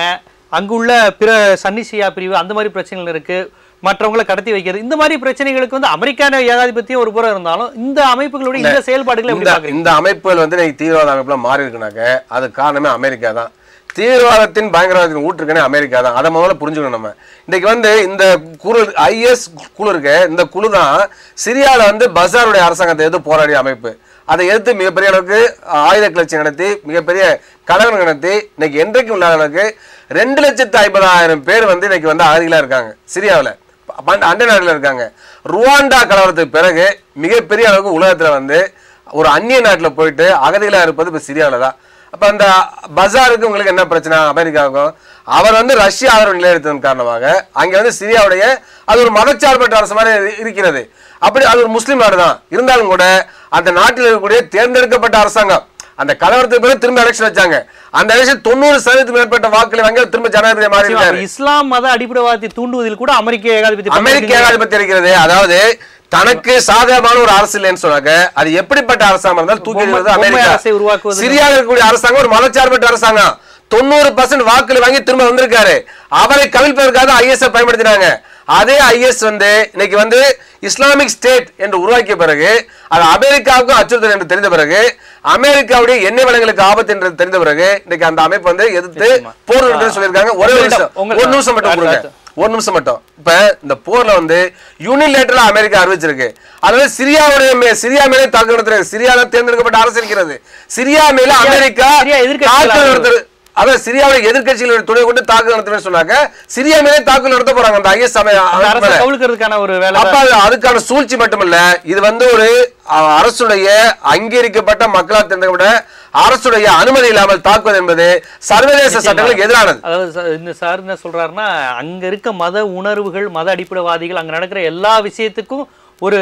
அங்குள்ள பிற சன்னிசியா பிரிவு அந்த மாதிரி பிரச்சனைகள் இருக்கு, மற்றவங்களை கடத்தி வைக்கிறது, இந்த மாதிரி பிரச்சனைகளுக்கு வந்து அமெரிக்கான ஏகாதிபத்தியம் ஒரு புறம் இருந்தாலும் இந்த அமைப்புகளுடைய இந்த செயல்பாடுகளை இந்த அமைப்புகள் வந்து தீவிரவாத அமைப்புல மாறி இருக்குனாக்க அது காரணமே அமெரிக்கா தான். தீவிரவாதத்தின் பயங்கரவாதத்தின் ஊற்றுக்கனே அமெரிக்கா தான். அதை முதல்ல புரிஞ்சுக்கணும். நம்ம இன்னைக்கு வந்து இந்த குழு IS குழு இருக்கு, இந்த குழு தான் சிரியாவில் வந்து பசாருடைய அரசாங்கத்தை எதிர்த்து போராடிய அமைப்பு. அதை எதிர்த்து மிகப்பெரிய அளவுக்கு ஆயுத கிளர்ச்சி நடத்தி மிகப்பெரிய கலவரம் நடத்தி இன்னைக்கு என்றைக்கும் இல்லாத அளவுக்கு 2,50,000 பேர் வந்து இன்னைக்கு வந்து அகதிகளா இருக்காங்க. சிரியாவில் அண்டை நாடுல இருக்காங்க. ருவாண்டா கலவரத்துக்கு பிறகு மிகப்பெரிய அளவுக்கு உலகத்துல வந்து ஒரு அந்நிய நாட்டில் போயிட்டு அகதிகளா இருப்பது இப்ப சிரியாவில் தான். அப்ப அந்த பசாருக்கு உங்களுக்கு என்ன பிரச்சனை? அமெரிக்காவுக்கும் அவர் வந்து ரஷ்யா ஆதரவு நிலையெடுத்ததன் காரணமாக அங்க வந்து சிரியாவுடைய அது ஒரு மதச்சார்பற்ற அரசு மாதிரி இருக்கிறது. அப்படி அது ஒரு முஸ்லீம் நாடு தான் இருந்தாலும் கூட அந்த நாட்டில் இருக்கக்கூடிய தேர்ந்தெடுக்கப்பட்ட அரசாங்கம் அந்த கலவரத்துக்கு பிறகு திரும்ப எலெக்ஷன் வச்சாங்க. அந்த எலெக்ஷன் 90% மேற்பட்ட வாக்குகளை வாங்கி திரும்ப ஜனாதிபதி மாறி இருக்காரு. இஸ்லாம் மத அடிப்படைவாதத்தை தூண்டுவதில் கூட அமெரிக்க ஏகாதிபத்தியம் இருக்கிறது. அதாவது தனக்கு சாதகமான ஒரு அரசு இல்லைன்னு சொன்னாங்க. அது எப்படிப்பட்ட அரசாங்கம் இருந்தாலும் தூக்கி எறிவது அமெரிக்கா. சிரியாவில் இருக்கக்கூடிய அரசாங்கம் ஒரு மதச்சார்பற்ற அரசாங்கம். 90% வாக்குகளை வாங்கி திரும்ப வந்திருக்காரு. அவரை கவிழ்ப்பதற்காக IS பயன்படுத்தினாங்க. அதே IS வந்து இன்னைக்கு வந்து இஸ்லாமிக் ஸ்டேட் என்று உருவாக்கிய பிறகு அது அமெரிக்காவுக்கும் அச்சுறுத்தல் என்று தெரிந்த பிறகு, அமெரிக்காவுடைய எண்ணெய் வளங்களுக்கு ஆபத்து என்று தெரிந்த பிறகு இன்னைக்கு அந்த அமைப்பு வந்து எதிர்த்து போர் நடத்துன்னு சொல்லியிருக்காங்க. ஒரு நிமிஷம் மட்டும். இப்ப இந்த போர்ல வந்து யூனிலேட்டரா அமெரிக்கா அறிவிச்சிருக்கு. அதாவது சிரியா மேலே தாக்குதல் நடத்துறது. சிரியால தேர்ந்தெடுக்கப்பட்ட அரசு இருக்கிறது. சிரியா மேல அமெரிக்கா தாக்குதல் நடத்துறது. அதாவது சிரியாவுடைய எதிர்கட்சிகளுடைய துணை கொண்டு தாக்குதல் நடத்துவேன்னு சொன்னாங்க. சிரியா மேலே தாக்குதல் நடத்த போறாங்க அந்த IS அதுக்கான சூழ்ச்சி மட்டுமல்ல, இது வந்து ஒரு அரசுடைய அங்கீகரிக்கப்பட்ட மக்களால் தேர்ந்தெடுக்கப்பட்ட அரசுடைய அனுமதி இல்லாமல் தாக்குவது என்பது சர்வதேச சட்டங்களுக்கு எதிரானது. அதாவது இந்த சார் என்ன சொல்றாருன்னா, அங்க இருக்க மத உணர்வுகள், மத அடிப்படைவாதிகள், அங்க நடக்கிற எல்லா விஷயத்துக்கும் ஒரு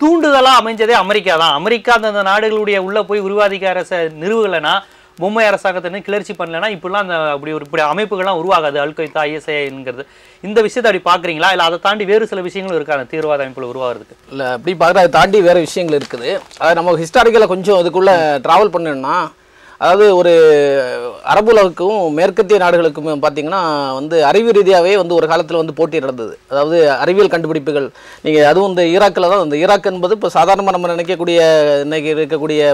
தூண்டுதலா அமைஞ்சதே அமெரிக்கா தான். அமெரிக்கா அந்த நாடுகளுடைய உள்ள போய் உருவாதிக்க அரசை நிறுவலைன்னா, பொம்மை அரசாங்கத்தை கிளர்ச்சி பண்ணலன்னா இப்படிலாம் அந்த இப்படி அமைப்புகள்லாம் உருவாகாது. அல்-கொய்தா, ISIங்கிறது இந்த விஷயத்தை அப்படி பாக்குறீங்களா? இல்ல அதை தாண்டி வேறு சில விஷயங்களும் இருக்காது தீவிரவாத அமைப்புல உருவாகிறதுக்கு? இல்ல அப்படி பார்க்குற அதை தாண்டி வேற விஷயங்கள் இருக்குது. அதை நம்ம ஹிஸ்டாரிக்கலா கொஞ்சம் அதுக்குள்ள டிராவல் பண்ணணும்னா, அதாவது ஒரு அரபு உலகுக்கும் மேற்கத்திய நாடுகளுக்கும் பார்த்தீங்கன்னா வந்து அறிவு ரீதியாகவே வந்து ஒரு காலத்தில் வந்து போட்டி நடந்தது. அதாவது அறிவியல் கண்டுபிடிப்புகள் நீங்கள் அதுவும் இந்த ஈராக்கில் தான். இந்த ஈராக் என்பது இப்போ சாதாரணமாக நம்ம நினைக்கக்கூடிய இன்னைக்கு இருக்கக்கூடிய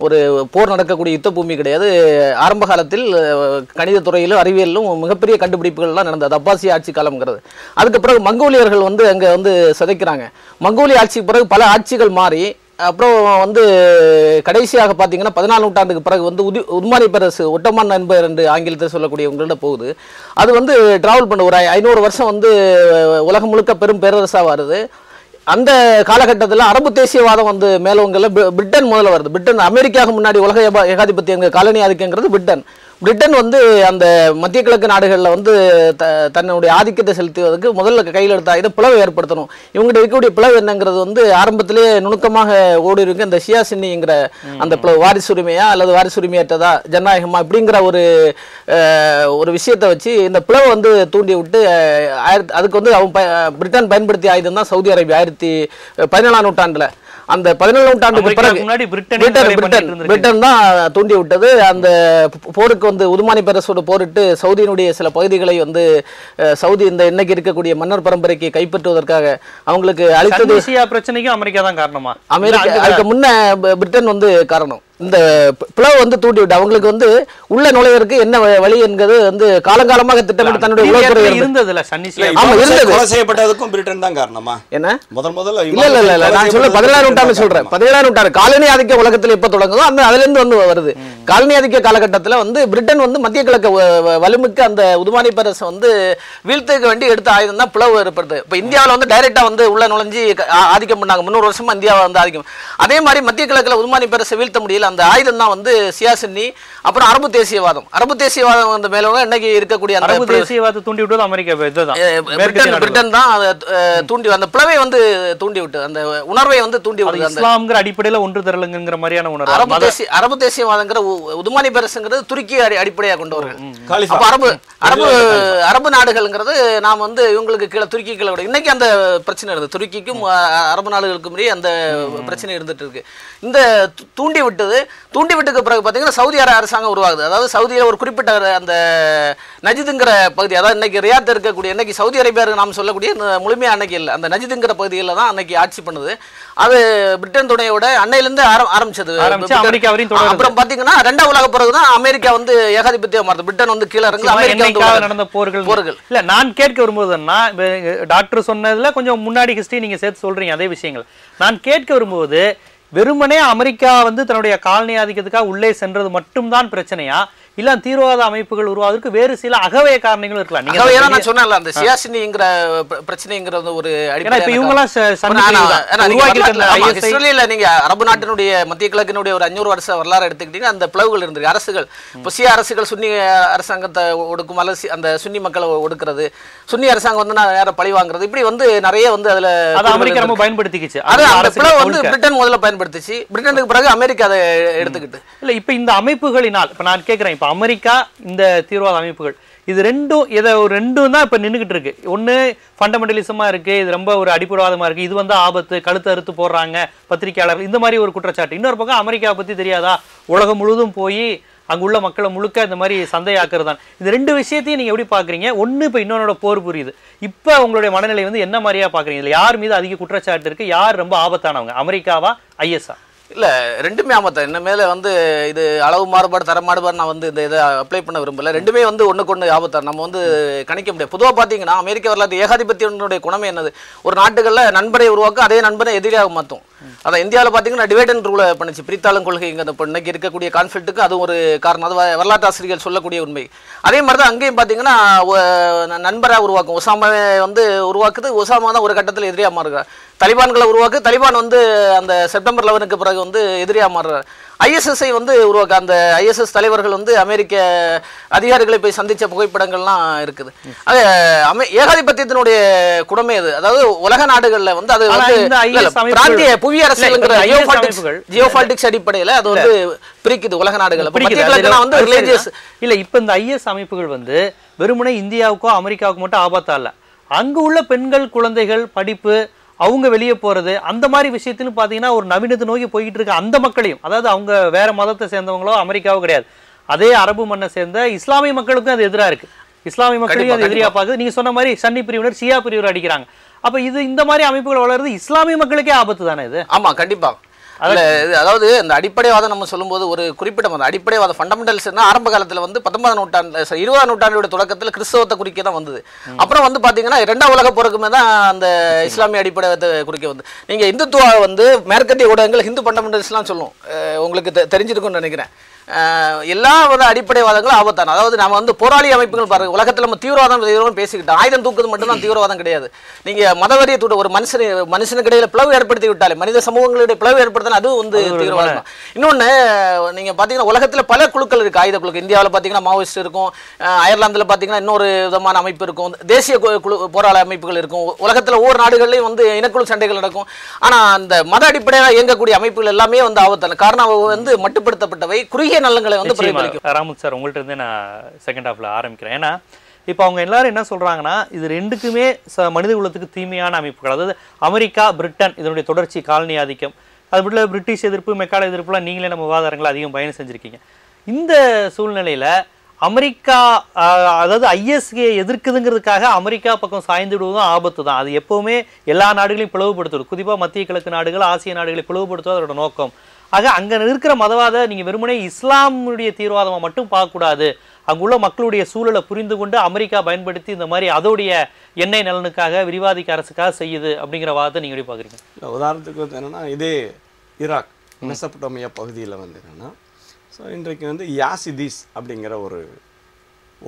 ஒரு போர் நடக்கக்கூடிய யுத்த பூமி கிடையாது. ஆரம்ப காலத்தில் கணித துறையிலும் அறிவியலிலும் மிகப்பெரிய கண்டுபிடிப்புகள்லாம் நடந்தது. அப்பாசிய ஆட்சி காலம்ங்கிறது. அதுக்கு பிறகு மங்கோலியர்கள் வந்து அங்கே வந்து சிதைக்கிறாங்க. மங்கோலிய ஆட்சிக்கு பிறகு பல ஆட்சிகள் மாறி அப்புறம் வந்து கடைசியாக பார்த்தீங்கன்னா 14 நூற்றாண்டுக்கு பிறகு வந்து உதுமானி பேரரசு, ஒட்டமான் என்பர் என்று ஆங்கிலத்தில் சொல்லக்கூடியவங்கள்ட்ட போகுது. அது வந்து டிராவல் பண்ண ஒரு 500 வருஷம் வந்து உலகம் முழுக்க பெரும் பேரரசாக வருது. அந்த காலகட்டத்தில் அரபு தேசியவாதம் வந்து மேலவங்கல பிரிட்டன் முதல்ல வருது. பிரிட்டன் அமெரிக்காவுக்கு முன்னாடி உலக ஏகாதிபத்திய காலனி ஆதிக்கங்கிறது பிரிட்டன் வந்து அந்த மத்திய கிழக்கு நாடுகளில் வந்து தன்னுடைய ஆதிக்கத்தை செலுத்துவதற்கு முதல்ல கையில் எடுத்த ஆயுதம் பிளவை ஏற்படுத்தணும். இவங்ககிட்ட இருக்கக்கூடிய பிளவு என்னங்கிறது வந்து ஆரம்பத்திலே நுணுக்கமாக ஓடி இருக்கு. இந்த ஷியா சுன்னிங்கிற அந்த பிளவு வாரிசுரிமையா அல்லது வாரிசுரிமையற்றதா ஜனநாயகமா இப்படிங்கிற ஒரு விஷயத்தை வச்சு இந்த பிளவை வந்து தூண்டி விட்டு அதுக்கு வந்து பிரிட்டன் பயன்படுத்திய ஆயுதம் தான் சவுதி அரேபியா 17ஆம் நூற்றாண்டுல. அந்த 17ஆம் நூற்றாண்டுக்கு பிறகு பிரிட்டன் தான் தூண்டி விட்டது. அந்த போருக்கு வந்து உதுமானி பேரரசோடு போரிட்டு சவுதியினுடைய சில பகுதிகளை வந்து சவுதி இந்த இன்னைக்கு இருக்கக்கூடிய மன்னர் பரம்பரைக்கு கைப்பற்றுவதற்காக அவங்களுக்கு அளித்தது. பிரச்சனைக்கும் அமெரிக்கா தான் காரணமா? அமெரிக்கா அதுக்கு முன்ன பிரிட்டன் வந்து காரணம். இந்த பிளவு வந்து தூண்டி விட்டு அவங்களுக்கு வந்து உள்ள நுழைவதற்கு என்ன வழி என்கிறது வந்து காலங்காலமாக திட்டமிட்டு தன்னுடைய உளவுத்துறை இருந்ததுல செய்யப்பட்டதுக்கும் பிரிட்டன் தான் காரணமா? என்ன முதல்ல இல்ல நான் சொல்ல 17ஆம் நூற்றாண்டு சொல்றேன். 17ஆம் நூற்றாண்டு காலனி ஆதிக்க உலகத்தில் எப்ப தொடங்குதோ அதுல இருந்து வந்து வருது. காலனி ஆதிக்க காலகட்டத்தில் வந்து பிரிட்டன் வந்து மத்திய கிழக்கு வலிமிக்க அந்த உதுமானி பேரரசை வந்து வீழ்த்துக்கு வேண்டி எடுத்த ஆயுதம் தான் பிளவு ஏற்படுது. இப்ப இந்தியாவில் வந்து டைரக்டா வந்து உள்ள நுழைஞ்சு ஆதிக்கம் பண்ணாங்க. 300 வருஷமா இந்தியாவை வந்து ஆதிக்கம். அதே மாதிரி மத்திய கிழக்குல உதுமானி பேரரசை வீழ்த்த முடியல. அந்த ஆயுதம் தான் வந்து ஷியா சுன்னி, அப்புறம் அரபு தேசியவாதம். அரபு தேசியவாதம் வந்து மேலவங்க இன்னைக்கு இருக்கக்கூடிய அந்த அரபு தேசியவாதத்தை தூண்டி விட்டது அமெரிக்கா, பிரிட்டன் தான் தூண்டி அந்த பிளவை வந்து தூண்டி விட்டு அந்த உணர்வை வந்து தூண்டி விட்டு இஸ்லாம்ங்கிற அடிப்படையில் ஒன்று தரலுங்கிற மாதிரியான உணர்வு. அரபு தேசியவாதங்கிற உதுமானி பேரரசுங்கிறது துருக்கி அடிப்படையாக கொண்டவர்கள். அரபு நாடுகள்ங்கிறது நாம் வந்து இவங்களுக்கு கீழே துருக்கி கீழே இன்னைக்கு அந்த பிரச்சனை இருந்தது. துருக்கிக்கும் அரபு நாடுகளுக்கும் அந்த பிரச்சனை இருந்துட்டு இருக்கு. இந்த தூண்டி விட்டுக்கு பிறகு பார்த்தீங்கன்னா சவுதி அரசாங்கம் உருவாகுது. அதாவது சவுதியில் ஒரு குறிப்பிட்ட அந்த நஜிதுங்கிற பகுதி, அதாவது இன்னைக்கு ரியாத் இருக்கக்கூடிய இன்னைக்கு சவுதி அரேபியா நாம் சொல்லக்கூடிய முழுமையா அன்னைக்கு இல்லை, அந்த நஜிதுங்கிற பகுதியில் தான் அன்னைக்கு ஆட்சி பண்ணுது. அது பிரிட்டன் துணையோட அன்னையிலிருந்து ஆரம்பிச்சது. அப்புறம் பாத்தீங்கன்னா 2ஆம் உலக பிறகு தான் அமெரிக்கா வந்து ஏகாதிபத்தியம் மாறுது. பிரிட்டன் வந்து கீழே இறங்கி அமெரிக்கா நடந்த போர்கள் இல்ல. நான் கேட்க வரும்போதுன்னா டாக்டர் சொன்னதுல கொஞ்சம் முன்னாடி ஹிஸ்டரி நீங்க சேர்த்து சொல்றீங்க அதே விஷயங்கள். நான் கேட்க வரும்போது வெறுமனே அமெரிக்கா வந்து தன்னுடைய காலனி ஆதிக்கத்துக்காக உள்ளே சென்றது மட்டும்தான் பிரச்சனையா, இல்ல தீவிரவாத அமைப்புகள் உருவாவதற்கு வேறு சில அகவைய காரணங்களும் இருக்கலாம்? நீங்க நான் சொன்னேன்ல அந்த ஷியா சுன்னிங்கிற பிரச்சனைங்கிறது ஒரு அடிப்படை. இவங்க நீங்க அரபு நாட்டினுடைய மத்திய கிழக்கினுடைய ஒரு 500 வருஷ வரலாறு எடுத்துக்கிட்டீங்கன்னா அந்த பிளவுகள் இருந்திருக்கு. அரசுகள் இப்போ ஷியா அரசுகள் சுன்னி அரசாங்கத்தை ஒடுக்கும், அல்லது அந்த சுன்னி மக்களை ஒடுக்கிறது, சுன்னி அரசாங்கம் வந்து யாரை பழி வாங்குறது, இப்படி வந்து நிறைய வந்து அதுல அமெரிக்கா ரொம்ப பயன்படுத்திக்கிச்சு. அந்த பிளவு வந்து பிரிட்டன் முதல்ல பயன்படுத்திச்சு. பிரிட்டனுக்கு பிறகு அமெரிக்கா அதை எடுத்துக்கிட்டு இல்ல. இப்ப இந்த அமைப்புகளினால் இப்ப நான் கேட்கிறேன், இப்ப அமெரிக்கா இந்த தீவிரவாத அமைப்புகள் இது ரெண்டும் தான் இப்ப நின்றுகிட்டு இருக்கு. ஒண்ணு ஃபண்டமெண்டலிசமா இருக்கு, இது ரொம்ப ஒரு அடிப்படைவாதமா இருக்கு, இது வந்து ஆபத்து, கழுத்து அறுத்து போடுறாங்க பத்திரிகையாளர்கள், இந்த மாதிரி ஒரு குற்றச்சாட்டு. இன்னொரு பக்கம் அமெரிக்காவை பத்தி தெரியாதா, உலகம் முழுவதும் போய் அங்குள்ள மக்களை முழுக்க இந்த மாதிரி சந்தையாக்குறது தான். இந்த ரெண்டு விஷயத்தையும் நீங்க எப்படி பாக்குறீங்க? ஒண்ணு இப்ப இன்னொன்னோட போர் புரியுது. இப்ப உங்களுடைய மனநிலை வந்து என்ன மாதிரியா பாக்குறீங்க? இதுல யார் மீது அதிக குற்றச்சாட்டு இருக்கு? யார் ரொம்ப ஆபத்தானவங்க, அமெரிக்காவா ஐஎஸ்ஆ? இல்லை, ரெண்டுமே ஆமாத்தான். என்ன மேலே வந்து இது அளவு மாறுபாடு தர மாறுபாடு நான் வந்து இந்த இதை அப்ளை பண்ண விரும்பல. ரெண்டுமே வந்து ஒன்றுக்கு ஒன்று ஆபத்தான். நம்ம வந்து கணிக்க முடியாது. பொதுவாக பார்த்தீங்கன்னா அமெரிக்க வரலாற்று ஏகாதிபத்தியனுடைய குணமே என்னது? ஒரு நாட்டுகளில் நண்பரை உருவாக்கும், அதே நண்பரை எதிரியாக மாற்றும். அதான் இந்தியாவில் பார்த்தீங்கன்னா டிவைட் அண்ட் ரூலை பண்ணிச்சு, பிரித்தாளும் கொள்கைங்க. இன்னைக்கு இருக்கக்கூடிய கான்ஃப்ளிக்ட்டுக்கு அது ஒரு காரணம். அது வரலாற்று ஆசிரியர்கள் சொல்லக்கூடிய உண்மை. அதே மாதிரி தான் அங்கேயும் பார்த்தீங்கன்னா நண்பராக உருவாக்கும். ஒசாமாவை வந்து உருவாக்குது, ஒசாமா தான் ஒரு கட்டத்தில் எதிரியாக மாறுகிறார். தலிபான்களை உருவாக்கு, தலிபான் வந்து அந்த செப்டம்பர் 11க்கு பிறகு வந்து எதிரியாக மாறுறார். ஐஎஸ்எஸ்ஐ வந்து உருவாக்க, அந்த ஐஎஸ்எஸ் தலைவர்கள் வந்து அமெரிக்க அதிகாரிகளை போய் சந்திச்ச புகைப்படங்கள்லாம் இருக்குது. அது ஏகாதிபத்தியத்தினுடைய குணமே அது. அதாவது உலக நாடுகள்ல வந்து அது பிராந்திய புவி அரசியல்ங்கிற ஜியோபாலிட்டிக்ஸ் அடிப்படையில் அது வந்து பிரிக்குது உலக நாடுகள். வந்து ரிலிஜியஸ் இல்ல. இப்ப இந்த ஐஎஸ் அமைப்புகள் வந்து வெறுமனே இந்தியாவுக்கோ அமெரிக்காவுக்கு மட்டும் ஆபத்தா இல்ல, அங்கு உள்ள பெண்கள், குழந்தைகள், படிப்பு, அவங்க வெளியே போறது, அந்த மாதிரி விஷயத்திலும் பாத்தீங்கன்னா ஒரு நவீனத்தை நோக்கி போய்கிட்டு இருக்க அந்த மக்களையும், அதாவது அவங்க வேற மதத்தை சேர்ந்தவங்களோ அமெரிக்காவோ கிடையாது, அதே அரபு மண்ணை சேர்ந்த இஸ்லாமிய மக்களுக்கும் அது எதிராக இருக்கு. இஸ்லாமிய மக்களையும் அது எதிரியா பாக்குது. நீங்க சொன்ன மாதிரி சன்னி பிரிவினர், ஷியா பிரிவினர் அடிக்கிறாங்க. அப்ப இது இந்த மாதிரி அமைப்புகள் வளருது இஸ்லாமிய மக்களுக்கே ஆபத்து தானே இது? ஆமா, கண்டிப்பா. அதாவது இந்த அடிப்படைவாதம் நம்ம சொல்லும்போது ஒரு குறிப்பிட்ட அடிப்படைவாத ஃபண்டமெண்டல்ஸ் ஆரம்ப காலத்தில் வந்து 19ஆம் நூற்றாண்டு 20ஆம் நூற்றாண்டோட தொடக்கத்தில் கிறிஸ்தவத்தை குறிக்க தான் வந்தது. அப்புறம் வந்து பார்த்தீங்கன்னா 2ஆம் உலக போருக்குமே தான் அந்த இஸ்லாமிய அடிப்படைவாதத்தை குறிக்க வந்து. நீங்கள் இந்துத்துவா வந்து மேற்கத்திய ஊடகங்கள் ஹிந்து ஃபண்டமெண்டல்ஸ்லாம் சொல்லும், உங்களுக்கு தெரிஞ்சிருக்கும்னு நினைக்கிறேன். எல்லா வித அடிப்படைவாதங்களும் ஆபத்தான. அதாவது நம்ம வந்து போராளி அமைப்புகள் பாருங்க, உலகத்தில் நம்ம தீவிரவாதம் பேசிக்கிட்டோம். ஆயுதம் தூக்குது மட்டும்தான் தீவிரவாதம் கிடையாது. நீங்க மதவெறியை தூட்ட ஒரு மனுஷனுக்கு இடையில பிளவு ஏற்படுத்தி விட்டாலே, மனித சமூகங்களுடைய பிளவு ஏற்படுத்தினா அது வந்து தீவிரவாதம். இன்னொன்னு நீங்க பாத்தீங்கன்னா உலகத்துல பல குழுக்கள் இருக்கு, ஆயுத குழுக்கள். இந்தியாவில் பாத்தீங்கன்னா மாவோயிஸ்ட் இருக்கும், அயர்லாந்துல பாத்தீங்கன்னா இன்னொரு விதமான அமைப்பு இருக்கும், தேசிய குழு போராள அமைப்புகள் இருக்கும். உலகத்துல ஒவ்வொரு நாடுகள்லையும் வந்து இனக்குழு சண்டைகள் நடக்கும். ஆனா அந்த மத அடிப்படையாக இயங்கக்கூடிய அமைப்புகள் எல்லாமே வந்து ஆபத்தான. காரணம் வந்து மட்டுப்படுத்தப்பட்டவை, குறுகிய நல்லங்களை வந்து பிரதிபலிக்கும். ராமுத் சார், உங்கள்கிட்ட இருந்து நான் செகண்ட் ஹாஃப்ல ஆரம்பிக்கிறேன். ஏன்னா இப்போ அவங்க எல்லாரும் என்ன சொல்றாங்கன்னா, இது ரெண்டுக்குமே மனித குலத்துக்கு தீமையான அமைப்புகள். அதாவது அமெரிக்கா, பிரிட்டன் இதனுடைய தொடர்ச்சி, காலனி ஆதிக்கம், அது மட்டும் பிரிட்டிஷ் எதிர்ப்பு, மெக்கால எதிர்ப்புலாம் நீங்களே நம்ம விவாதங்களை அதிகம் பயணம் செஞ்சிருக்கீங்க. இந்த சூழ்நிலையில அமெரிக்கா, அதாவது ஐஎஸ்ஏ எதிர்க்குதுங்கிறதுக்காக அமெரிக்கா பக்கம் சாய்ந்துடுவதும் ஆபத்து தான். அது எப்பவுமே எல்லா நாடுகளையும் பிளவுபடுத்துவது, குறிப்பாக மத்திய கிழக்கு நாடுகள், ஆசிய நாடுகளை பிளவுபடுத்துவது அதோட நோக்கம். ஆக அங்க இருக்கிற மதவாத நீங்க வெறுமனே இஸ்லாமுடைய தீவிரவாதமா மட்டும் பார்க்கக்கூடாது, அங்குள்ள மக்களுடைய சூழலை புரிந்து கொண்டு அமெரிக்கா பயன்படுத்தி இந்த மாதிரி அதோடைய எண்ணெய் நலனுக்காக, விரிவாதிக்க அரசுக்காக செய்யுது அப்படிங்கிற வாதத்தை நீங்க எப்படி பாக்குறீங்க? உதாரணத்துக்கு வந்து என்னன்னா, இதே ஈராக் மெசபடோமியா பகுதியில் வந்து என்னன்னா, ஸோ இன்றைக்கு வந்து யாசிதீஸ் அப்படிங்கிற ஒரு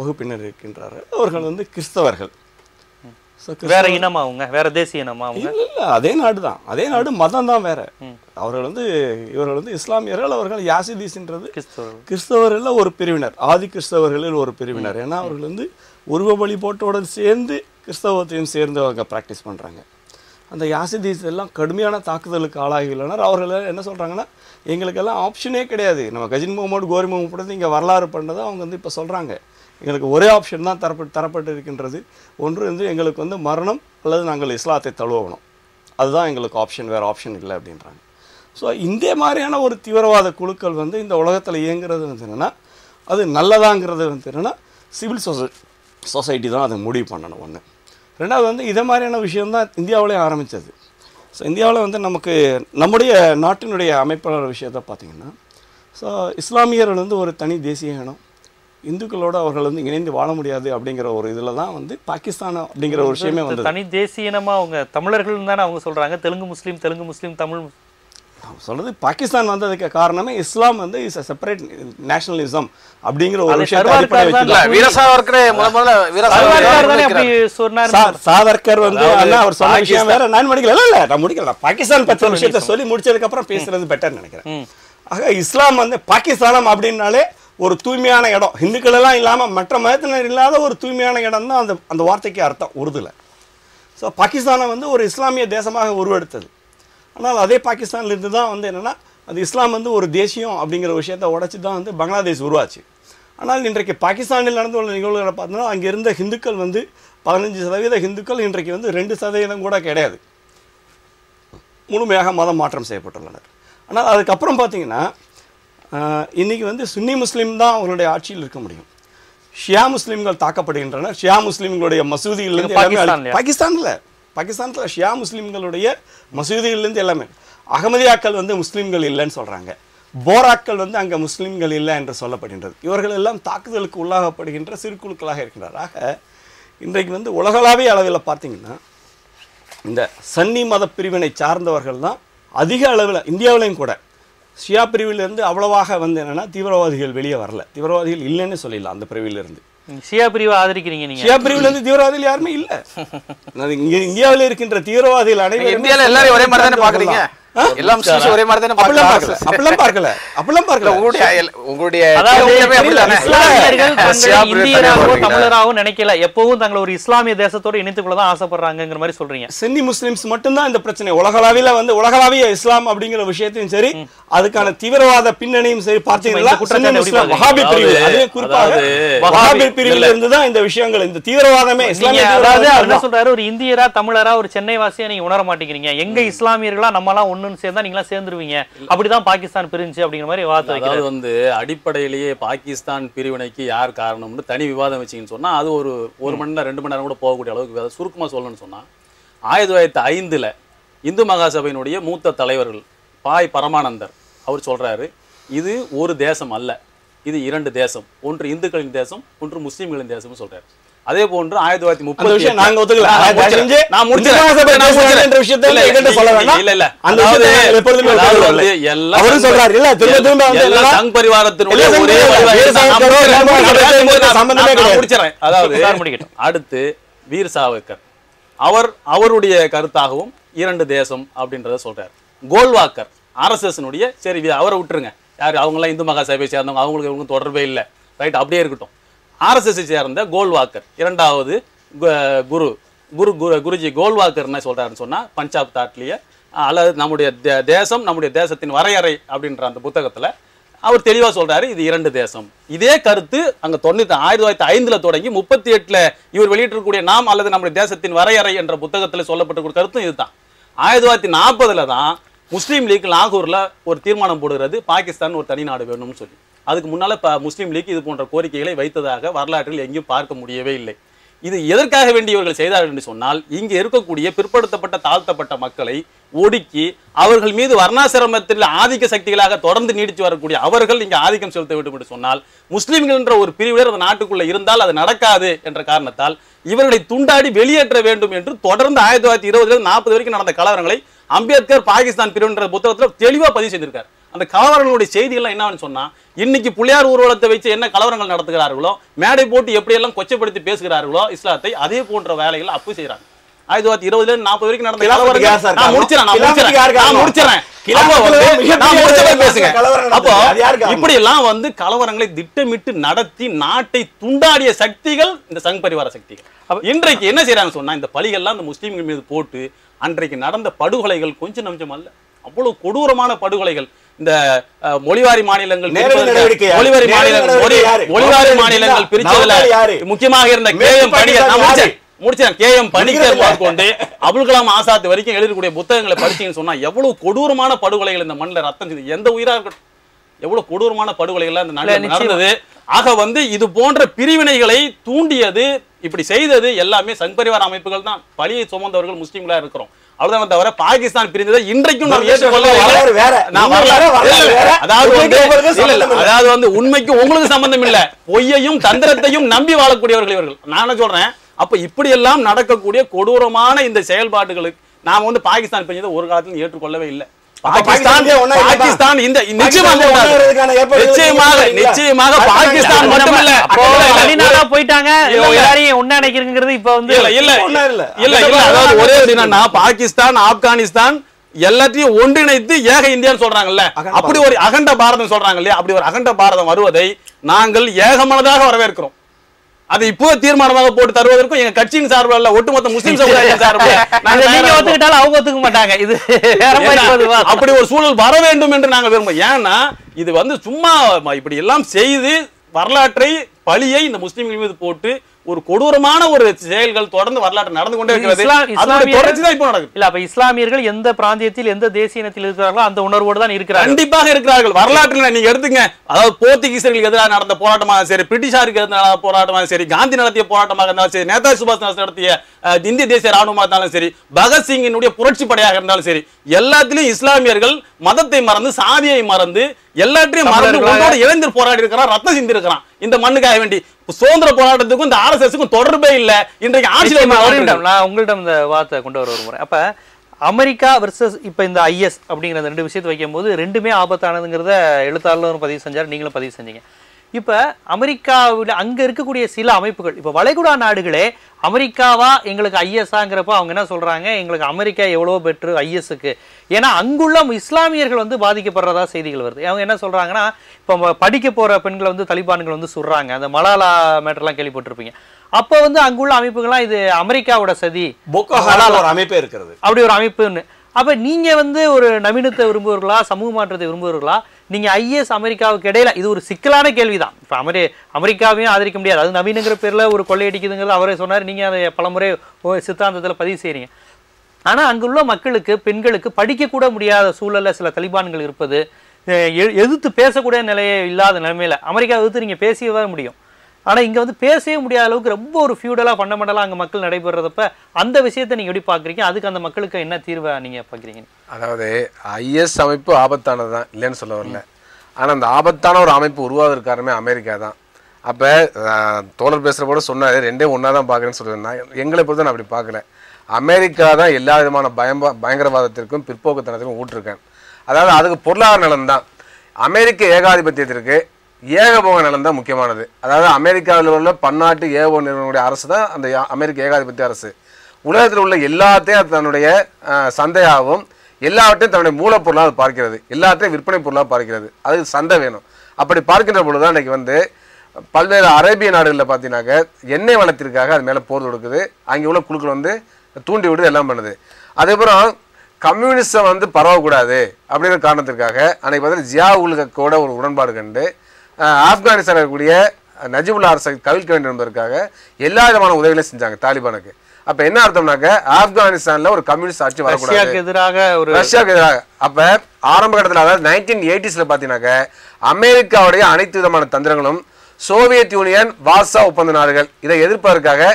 வகுப்பினர் இருக்கின்றார்கள். அவர்கள் வந்து கிறிஸ்தவர்கள். வேற இனமா அவங்க? வேற தேசிய இனமா அவங்க? இல்ல, அதே நாடு தான், அதே நாடு, மதம் தான் வேற. அவர்கள் வந்து இவர்கள் வந்து இஸ்லாமியர்கள், அவர்கள் யாசிதீஸ்ன்றது கிறிஸ்தவர்கள் ஒரு பிரிவினர், ஆதி கிறிஸ்தவர்களில் ஒரு பிரிவினர். ஏன்னா அவர்கள் வந்து உருவ வழிபாட்டோடு சேர்ந்து கிறிஸ்தவத்தையும் சேர்ந்து அவங்க ப்ராக்டிஸ் பண்றாங்க. அந்த யாசிதீஸ் எல்லாம் கடுமையான தாக்குதலுக்கு ஆளாகியுள்ளனர். அவர்கள் என்ன சொல்றாங்கன்னா, எங்களுக்கெல்லாம் ஆப்ஷனே கிடையாது, நம்ம கஜின் முகமது, கோரி முகமது இங்கே வரலாறு பண்ணதை அவங்க வந்து இப்போ சொல்றாங்க. எங்களுக்கு ஒரே ஆப்ஷன் தான் தரப்பட்டு இருக்கின்றது. ஒன்று வந்து எங்களுக்கு வந்து மரணம் அல்லது நாங்கள் இஸ்லாத்தை தழுவணும், அதுதான் எங்களுக்கு ஆப்ஷன், வேறு ஆப்ஷன் இல்லை அப்படின்றாங்க. ஸோ இந்த மாதிரியான ஒரு தீவிரவாத குழுக்கள் வந்து இந்த உலகத்தில் இயங்குறது வந்து என்னென்னா, அது நல்லதாங்கிறது வந்து என்னென்னா சிவில் சொசைட்டி தான் அதை முடிவு பண்ணணும். ஒன்று. ரெண்டாவது வந்து இதை மாதிரியான விஷயம்தான் இந்தியாவிலே ஆரம்பித்தது. ஸோ இந்தியாவில் வந்து நமக்கு நம்முடைய நாட்டினுடைய அமைப்பாளர் விஷயத்தை பார்த்திங்கன்னா, ஸோ இஸ்லாமியர்கள் வந்து ஒரு தனி தேசிய இனம், இந்துக்களோட அவர்கள் வந்து இணைந்து வாழ முடியாது அப்படிங்கிற ஒரு இதில் தான் வந்து பாகிஸ்தான் அப்படிங்கிற ஒரு விஷயமே வந்து தனி தேசிய இனமா அவங்க தமிழர்கள் தானே அவங்க சொல்கிறாங்க. தெலுங்கு முஸ்லீம் தமிழ் சொல்றது பாகிஸ்தான் வந்ததுக்கு காரணமே இஸ்லாம் வந்து இஸ் a செப்பரேட் நேஷனலிசம் அப்படிங்கிற ஒரு விஷயத்தை சாவர்கர் வந்து அவர் சொன்ன விஷயம் வேற. நான் முடிக்கல, இல்ல நான் முடிக்கல, பாகிஸ்தான் பற்றின விஷயத்தை சொல்லி முடிச்சதுக்கு அப்புறம் பேசுறது பெட்டர் நினைக்கிறேன். ஆக இஸ்லாம் வந்து பாகிஸ்தானம் அப்படின்னாலே ஒரு தூய்மையான இடம், இந்துக்கள் எல்லாம் இல்லாமல் மற்ற மதத்தினர் இல்லாத ஒரு தூய்மையான இடம் தான் அந்த வார்த்தைக்கு அர்த்தம் உருதுல. ஸோ பாகிஸ்தானை வந்து ஒரு இஸ்லாமிய தேசமாக உருவெடுத்தது. ஆனால் அதே பாகிஸ்தான்லேருந்து தான் வந்து என்னென்னா, அது இஸ்லாம் வந்து ஒரு தேசியம் அப்படிங்கிற விஷயத்தை உடைச்சி தான் வந்து பங்களாதேஷ் உருவாச்சு. ஆனால் இன்றைக்கு பாகிஸ்தானில் நடந்து உள்ள நிகழ்வுகளை பார்த்தோம்னா, அங்கே இருந்த ஹிந்துக்கள் வந்து 15% ஹிந்துக்கள் இன்றைக்கு வந்து 2% கூட கிடையாது, முழுமையாக மதம் மாற்றம் செய்யப்பட்டுள்ளனர். ஆனால் அதுக்கப்புறம் பார்த்தீங்கன்னா இன்னைக்கு வந்து சுன்னி முஸ்லீம் தான் அவங்களுடைய ஆட்சியில் இருக்க முடியும். ஷியா முஸ்லீம்கள் தாக்கப்படுகின்றனர். ஷியா முஸ்லீம்களுடைய மசூதியிலிருந்து பாகிஸ்தானில் ஷியா முஸ்லீம்களுடைய மசூதியிலிருந்து எல்லாமே. அகமதியாக்கள் வந்து முஸ்லீம்கள் இல்லைன்னு சொல்றாங்க. போராக்கள் வந்து அங்கே முஸ்லீம்கள் இல்லை என்று சொல்லப்படுகின்றது. இவர்கள் எல்லாம் தாக்குதலுக்கு உள்ளாகப்படுகின்ற சிறு குழுக்களாக இருக்கின்றார். ஆக இன்றைக்கு வந்து உலகளாவிய அளவில் பார்த்தீங்கன்னா இந்த சன்னி மத பிரிவினை சார்ந்தவர்கள் தான் அதிக அளவில், இந்தியாவிலையும் கூட ஷியா பிரிவிலிருந்து அவ்வளவாக வந்து என்னன்னா தீவிரவாதிகள் வெளியே வரல. தீவிரவாதிகள் இல்லைன்னு சொல்லிடலாம். அந்த பிரிவிலிருந்து ஷியா பிரிவை ஆதரிக்கிறீங்க நீங்க? ஷியா பிரிவுல இருந்து தீவிரவாதிகள் யாருமே இல்ல. இந்தியாவில் இருக்கின்ற தீவிரவாதிகள் அனைவரும் இந்தியால எல்லாரும் ஒரே மாதிரி தானே பாக்குறீங்க? எல்லாம் ஒரே மாதிரி தானே பாக்குறீங்க? அப்பெல்லாம் பார்க்கல. உங்களுடைய இந்தியராகவோ தமிழராகவோ நினைக்கல, எப்பவும் தங்களை ஒரு இஸ்லாமிய தேசத்தோட இணைத்துக் கொள்ளதான் ஆசைப்படுறாங்கிற மாதிரி சொல்றீங்க. சுன்னி முஸ்லிம்ஸ் மட்டும்தான் இந்த பிரச்சனை. உலகளவில் வந்து உலகளாவிய இஸ்லாம் அப்படிங்கிற விஷயத்தையும் சரி, அதுக்கான தீவிரவாத பின்னணியும் சரி பார்த்தீங்கன்னா வஹாபி பிரிவு, அதே குறிப்பாக வஹாபி பிரிவில் இருந்து தான் இந்த விஷயங்கள், இந்த தீவிரவாதமே இஸ்லாமிய. அதாவது என்ன சொல்றாரு, ஒரு இந்தியரா தமிழரா ஒரு சென்னை வாசியா நீங்க உணர மாட்டேங்கிறீங்க. எங்க இஸ்லாமியர்களா நம்மளாம் ஒண்ணுன்னு சேர்ந்தா நீங்களா சேர்ந்துருவீங்க, அப்படிதான் பாகிஸ்தான் பிரிஞ்சு அப்படிங்கிற மாதிரி வார்த்தை. அதாவது வந்து அடிப்படையிலேயே பாகிஸ்தான் பிரிவினைக்கு யார் காரணம்னு தனி விவாதம் வச்சிங்கன்னு சொன்னா அது ஒரு மணி நேரம் 2 மணி நேரம் கூட போகக்கூடிய அளவுக்கு சுருக்கமா சொல்லணும்னு சொன்னா 1905 இந்து மகாசபையினுடைய மூத்த தலைவர்கள் பாய் பரமானந்தர் அவர் சொல்றாரு, இது ஒரு தேசம் அல்ல, இது 2 தேசம், ஒன்று இந்துக்களின் தேசம், ஒன்று முஸ்லிம்களின் தேசம் சொல்றாரு. அதே போன்று 1930 நாங்க ஒத்துக்கல. நான் முடிச்சேன். சங் பரிவாரத்தினுடைய ஒரே அடுத்து வீர் சாவர்கர் அவருடைய கருத்தாகவும் 2 தேசம் அப்படின்றத சொல்றாரு. கோல்வாக்கர் RSS சரி அவரை விட்டுருங்க, யாரு அவங்க எல்லாம் இந்து மகாசபையை சேர்ந்தவங்க, அவங்களுக்கு தொடர்பே இல்லை, ரைட், அப்படியே இருக்கட்டும். RSS சேர்ந்த கோல்வாக்கர் இரண்டாவது குருஜி கோல்வாக்கர் என்ன சொல்றாருன்னு சொன்னா பஞ்சாப் தாட்லிய அல்லது நம்முடைய தேசம் நம்முடைய தேசத்தின் வரையறை அப்படின்ற அந்த புத்தகத்துல அவர் தெளிவா சொல்றாரு, இது 2 தேசம். இதே கருத்து அங்க 1905 தொடங்கி 38 இவர் வெளியிட்டிருக்கக்கூடிய நாம் அல்லது நம்முடைய தேசத்தின் வரையறை என்ற புத்தகத்துல சொல்லப்பட்ட கருத்தும் இதுதான். 1940 தான் முஸ்லீம் லீக் லாகூர்ல ஒரு தீர்மானம் போடுகிறது, பாகிஸ்தான் ஒரு தனி நாடு வேணும்னு சொல்லி. அதுக்கு முன்னால முஸ்லீம் லீக் இது போன்ற கோரிக்கைகளை வைத்ததாக வரலாற்றில் எங்கேயும் பார்க்க முடியவே இல்லை. இது எதற்காக வேண்டி இவர்கள் செய்தார்கள் என்று சொன்னால், இங்கே இருக்கக்கூடிய பிற்படுத்தப்பட்ட தாழ்த்தப்பட்ட மக்களை ஒடுக்கி அவர்கள் மீது வர்ணாசிரமத்தில் ஆதிக்க சக்திகளாக தொடர்ந்து நீடித்து வரக்கூடிய அவர்கள் இங்கே ஆதிக்கம் செலுத்த வேண்டும் என்று சொன்னால், முஸ்லிம்கள் என்ற ஒரு பிரிவினர் அந்த நாட்டுக்குள்ள இருந்தால் அது நடக்காது என்ற காரணத்தால் இவர்களை துண்டாடி வெளியேற்ற வேண்டும் என்று தொடர்ந்து 1920 40 வரைக்கும் நடந்த கலவரங்களை அம்பேத்கர் பாகிஸ்தான் பிரிவுன்ற புத்தகத்தில் தெளிவா பதிவு செய்திருக்கார். அந்த கலவரங்களுடைய செய்திகள்லாம் என்னன்னு சொன்னா, இன்னைக்கு புலியார் ஊர்வலத்தை வச்சு என்ன கலவரங்கள் நடத்துகிறார்களோ, மேடை போட்டு எப்படியெல்லாம் கொச்சப்படுத்தி பேசுகிறார்களோ இஸ்லாத்தை, அதே போன்ற வேலைகள் அப்போ செய்யறாங்க. 1920 40 வரைக்கும் நடந்த கலவரங்கள் நான் முடிச்சிடறேன். அப்போ இப்படி எல்லாம் வந்து கலவரங்களை திட்டமிட்டு நடத்தி நாட்டை துண்டாடிய சக்திகள் இந்த சங் பரிவார சக்திகள். இன்றைக்கு என்ன செய்யறாங்க சொன்னா, இந்த பழிகள்லாம் இந்த முஸ்லீம்கள் மீது போட்டு அன்றைக்கு நடந்த படுகொலைகள் கொஞ்சம் நஞ்சம் அல்ல, அவ்வளவு கொடூரமான படுகொலைகள். இந்த மொழிவாரி மாநிலங்கள் பிரிச்சதுல முக்கியமாக இருந்த KM பணிக்கர் கொண்டு அபுல் கலாம் ஆசாத் வரைக்கும் எழுதக்கூடிய புத்தகங்களை படிச்சீங்கன்னு சொன்னா எவ்வளவு கொடூரமான படுகொலைகள் இந்த மண்ணில் ரத்தம் செய்து, எந்த உயிரா இருக்கட்டும், எவ்வளவு கொடூரமான படுகொலைகள் இந்த நாட்டில் நடந்தது. ஆக வந்து இது போன்ற பிரிவினைகளை தூண்டியது, இப்படி செய்தது எல்லாமே சங் பரிவார அமைப்புகள் தான். பழியை சுமந்தவர்கள் முஸ்லீம்களா இருக்கிறோம், அவ்வளவுதான் தவிர பாகிஸ்தான் பிரிந்ததை இன்றைக்கும் நாம் அதாவது வந்து உண்மைக்கு உங்களுக்கு சம்பந்தம் இல்ல, பொய்யையும் தந்திரத்தையும் நம்பி வாழக்கூடியவர்கள் இவர்கள். நான் சொல்றேன், அப்ப இப்படி எல்லாம் நடக்கக்கூடிய கொடூரமான இந்த செயல்பாடுகளுக்கு நாம வந்து பாகிஸ்தான் பிரிஞ்சதை ஒரு காலத்தில் ஏற்றுக்கொள்ளவே இல்லை. பாகிஸ்தான் இந்த நிச்சயமாக பாகிஸ்தான் மட்டுமல்ல வெளிநாடா போயிட்டாங்க, எல்லாரையும் ஒண்ணா நினைக்கிறங்கிறது இப்ப வந்து இல்ல. அதாவது ஒரே என்னன்னா, பாகிஸ்தான் ஆப்கானிஸ்தான் எல்லாத்தையும் ஒன்றிணைத்து ஏக இந்தியான்னு சொல்றாங்கல்ல, அப்படி ஒரு அகண்ட பாரதம் சொல்றாங்க இல்லையா, அப்படி ஒரு அகண்ட பாரதம் வருவதை நாங்கள் ஏகமனதாக வரவேற்கிறோம். அது இப்போ தீர்மானமாக போட்டு தருவதற்கும் எங்க கட்சியின் சார்பில் அல்ல, ஒட்டுமொத்த முஸ்லிம் சமுதாயம் சார்பில் நீங்க ஒத்துக்கிட்டாலும் அவங்க ஒத்துக்க மாட்டாங்க. இது அப்படி ஒரு சூழல் வர வேண்டும் என்று நாங்கள் விரும்புவோம். ஏன்னா இது வந்து சும்மா இப்படி எல்லாம் செய்து வரலாற்றை பழியை இந்த முஸ்லிம்கள் மீது போட்டு ஒரு கொடூரமான ஒரு செயல்கள் தொடர்ந்து வரலாற்று நடந்து கொண்டே இருக்கிறது. அதனுடைய தொடர்ச்சி தான் இப்போ நடக்குது. இல்ல அப்ப இஸ்லாமியர்கள் எந்த பிராந்தியத்தில் எந்த தேசிய இனத்தில் இருக்கிறார்களோ அந்த உணர்வோடு தான் இருக்கிறார்கள். கண்டிப்பாக இருக்கிறார்கள். வரலாற்றில் நீங்க எடுத்துங்க, அதாவது போர்த்துகீசர்களுக்கு எதிராக நடந்த போராட்டமாக சரி, பிரிட்டிஷாருக்கு எதிரான போராட்டமாக சரி, காந்தி நடத்திய போராட்டமாக இருந்தாலும் சரி, நேதாஜி சுபாஷ் நடத்திய இந்திய தேசிய ராணுவமாக இருந்தாலும் சரி, பகத்சிங்கினுடைய புரட்சி படையாக இருந்தாலும் சரி, எல்லாத்திலையும் இஸ்லாமியர்கள் மதத்தை மறந்து சாதியை மறந்து எல்லாத்தையும் மறந்து உங்களோட இளைஞர் போராடி இருக்கிறான், ரத்தம் சிந்தி இருக்கிறான் இந்த மண்ணுக்காக வேண்டி. சுதந்திர போராட்டத்துக்கும் இந்த RSSக்கும் தொடர்பே இல்லை. இன்றைக்கு ஆட்சியில் நான் உங்கள்கிட்ட இந்த வார்த்தை கொண்டு வர ஒரு முறை, அப்ப அமெரிக்கா வெர்சஸ் இப்ப இந்த IS அப்படிங்கிற ரெண்டு விஷயத்தை வைக்கும் போது ரெண்டுமே ஆபத்தானதுங்கிறத எழுத்தாளரும் பதிவு செஞ்சார், நீங்களும் பதிவு செஞ்சீங்க. இப்ப அமெரிக்காவில் அங்க இருக்கக்கூடிய சில அமைப்புகள், இப்ப வளைகுடா நாடுகளே அமெரிக்காவா எங்களுக்கு IS-ஆங்கிறப்ப அவங்க என்ன சொல்றாங்க, எங்களுக்கு அமெரிக்கா எவ்வளவு பெட்ரு IS-க்கு. ஏன்னா அங்குள்ள இஸ்லாமியர்கள் வந்து பாதிக்கப்படுறதா செய்திகள் வருது. அவங்க என்ன சொல்றாங்கன்னா, இப்ப படிக்க போற பெண்களை வந்து தலிபான்கள் வந்து சுடுறாங்க, அந்த மலாலா மேட்டர்லாம் கேள்விப்பட்டிருப்பீங்க. அப்ப வந்து அங்குள்ள அமைப்புகள்லாம் இது அமெரிக்காவோட சதி, பொக்கோ ஹராம் ஒரு அமைப்பே இருக்கிறது, அப்படி ஒரு அமைப்புன்னு. அப்ப நீங்க வந்து ஒரு நவீனத்தை விரும்புவர்களா, சமூக மாற்றத்தை விரும்புவர்களா? நீங்க IS அமெரிக்காவுக்கு இடையில இது ஒரு சிக்கலான கேள்விதான். இப்ப அமெரிக்காவையும் ஆதரிக்க முடியாது, அது நவீனங்கிற பேர்ல ஒரு கொள்ளையடிக்குதுங்கிறது அவரே சொன்னார், நீங்க அதை பலமுறை சித்தாந்தத்துல பதிவு செய்றீங்க. ஆனா அங்குள்ள மக்களுக்கு, பெண்களுக்கு படிக்க கூட முடியாத சூழல்ல சில தலிபான்கள் இருப்பது, எதிர்த்து பேசக்கூடிய நிலையே இல்லாத நிலைமையில அமெரிக்கா எதிர்த்து நீங்க பேசவே முடியும். ஆனா இங்க வந்து பேசவே முடியாத அளவுக்கு ரொம்ப ஒரு ஃபியூடலா ஃபண்டமெண்டலா அங்க மக்கள் நடைபெறப்ப அந்த விஷயத்தை நீங்க எப்படி பாக்குறீங்க? அதுக்கு அந்த மக்களுக்கு என்ன தீர்வை நீங்க பாக்குறீங்க? அதாவது IS அமைப்பு ஆபத்தானதுதான், இல்லைன்னு சொல்ல வரல. ஆனா அந்த ஆபத்தான ஒரு அமைப்பு உருவாவதற்கு காரணமே அமெரிக்கா தான். அப்ப தோழர் பேசுற கூட சொன்னாரு, ரெண்டே ஒன்னா தான் பாக்குறேன்னு சொல்றேன். எங்களை பொறுத்த நான் அப்படி பார்க்கல. அமெரிக்கா தான் எல்லா விதமான பயங்கரவாதத்திற்கும் பிற்போக்குத்தனத்திற்கும் ஊற்றிருக்கேன். அதாவது அதுக்கு பொருளாதார நலன் தான். அமெரிக்க ஏகாதிபத்தியத்திற்கு ஏகபோக நலன் தான் முக்கியமானது. அதாவது அமெரிக்காவில் உள்ள பன்னாட்டு ஏகபோக நிறுவனங்களுடைய அரசு தான் அந்த அமெரிக்க ஏகாதிபத்திய அரசு. உலகத்தில் உள்ள எல்லாத்தையும் தன்னுடைய சந்தையாகவும் எல்லாவற்றையும் தன்னுடைய மூலப்பொருளாக அது பார்க்கிறது, எல்லாத்தையும் விற்பனை பொருளாக பார்க்கிறது. அது சந்தை வேணும். அப்படி பார்க்கின்ற பொழுது தான் இன்றைக்கி வந்து பல்வேறு அரேபிய நாடுகளில் பார்த்தீங்கன்னாக்க எண்ணெய் வளத்திற்காக அது மேலே போர் தொடுக்குது. அங்கே உள்ள குழுக்கள் வந்து தூண்டி விடுது, எல்லாம் பண்ணுது. அதேபுறம் கம்யூனிசம் வந்து பரவக்கூடாது அப்படிங்கிற காரணத்திற்காக அன்றைக்கி பார்த்தீங்கன்னா ஜியா கூட ஒரு உடன்பாடு கண்டு ஆப்கானிஸ்தான் இருக்கக்கூடிய நஜிபுல்லா அரசை கவிழ்க்க வேண்டும் என்பதற்காக எல்லா விதமான உதவிகளையும் செஞ்சாங்க தாலிபானுக்கு. அப்ப என்ன அர்த்தம்னாக்க ஆப்கானிஸ்தான்ல ஒரு கம்யூனிஸ்ட் ஆட்சி வரக்கூடாது, ரஷ்யாவுக்கு எதிராக. அப்ப ஆரம்ப கட்டத்தில், அதாவது 1980s பாத்தீங்கன்னாக்க அமெரிக்காவுடைய அனைத்து விதமான தந்திரங்களும் சோவியத் யூனியன், வார்சா ஒப்பந்த நாடுகள் இதை எதிர்ப்பதற்காக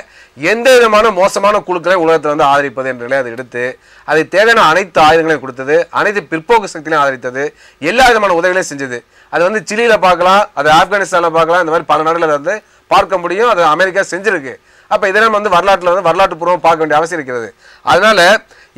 எந்த விதமான மோசமான குழுக்களை உலகத்தில் வந்து ஆதரிப்பது என்ற நிலையை அதை எடுத்து அதை தேவையான அனைத்து ஆயுதங்களையும் கொடுத்தது, அனைத்து பிற்போக்கு சக்திகளையும் ஆதரித்தது, எல்லா விதமான உதவிகளையும் செஞ்சது. அது வந்து சிலியில பார்க்கலாம், அது ஆப்கானிஸ்தான்ல பார்க்கலாம், இந்த மாதிரி பல நாடுகளில் வந்து பார்க்க முடியும். அது அமெரிக்கா செஞ்சிருக்கு. அப்ப இதெல்லாம் வந்து வரலாற்றுல வந்து வரலாற்று பூர்வம் பார்க்க வேண்டிய அவசியம் இருக்கிறது. அதனால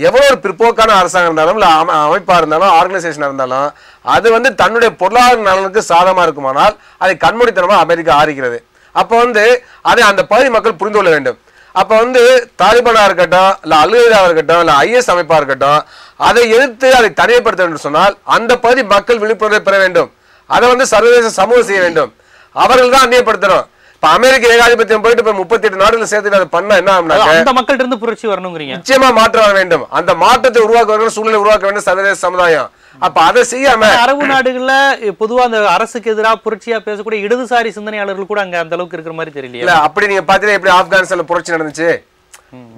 எவ்வளவு ஒரு பிற்போக்கான அரசாங்கம் இருந்தாலும் இல்ல அமைப்பா இருந்தாலும் ஆர்கனைசேஷனா இருந்தாலும் அது வந்து தன்னுடைய பொருளாதார நலனுக்கு சாதகமா இருக்குமானால் அதை கண்மூடித்தனமா அமெரிக்கா ஆதரிக்கிறது. அப்ப வந்து அதை அந்த பகுதி மக்கள் புரிந்து கொள்ள வேண்டும். அப்ப வந்து தாலிபானா இருக்கட்டும், இல்ல அல்-கய்தாவா இருக்கட்டும், இல்ல IS அமைப்பா இருக்கட்டும், அதை எதிர்த்து அதை தனிமைப்படுத்த வேண்டும் சொன்னால் அந்த பகுதி மக்கள் விழிப்புணர்வை பெற வேண்டும். அதை வந்து சர்வதேச சமூகம் செய்ய வேண்டும். அவர்கள் தான் அந்நியப்படுத்தணும். இப்ப அமெரிக்க ஏகாதிபத்தியம் போயிட்டு இப்ப 38 நாடுகள் சேர்த்து அதை பண்ண என்ன அந்த மக்கள்கிட்ட இருந்து புரட்சி வரணுங்கிறீங்க. நிச்சயமா மாற்றம் வர வேண்டும். அந்த மாற்றத்தை உருவாக்க சூழ்நிலை உருவாக்க வேண்டும் சர்வதேச சமுதாயம். அப்ப அதை செய்யாம அரபு நாடுகள்ல பொதுவா அந்த அரசுக்கு எதிராக புரட்சியா பேசக்கூடிய இடதுசாரி சிந்தனையாளர்கள் கூட அங்க அந்த அளவுக்கு இருக்கிற மாதிரி தெரியல. இல்ல அப்படி நீங்க பாத்தீங்கன்னா எப்படி ஆப்கானிஸ்தான்ல புரட்சி நடந்துச்சு?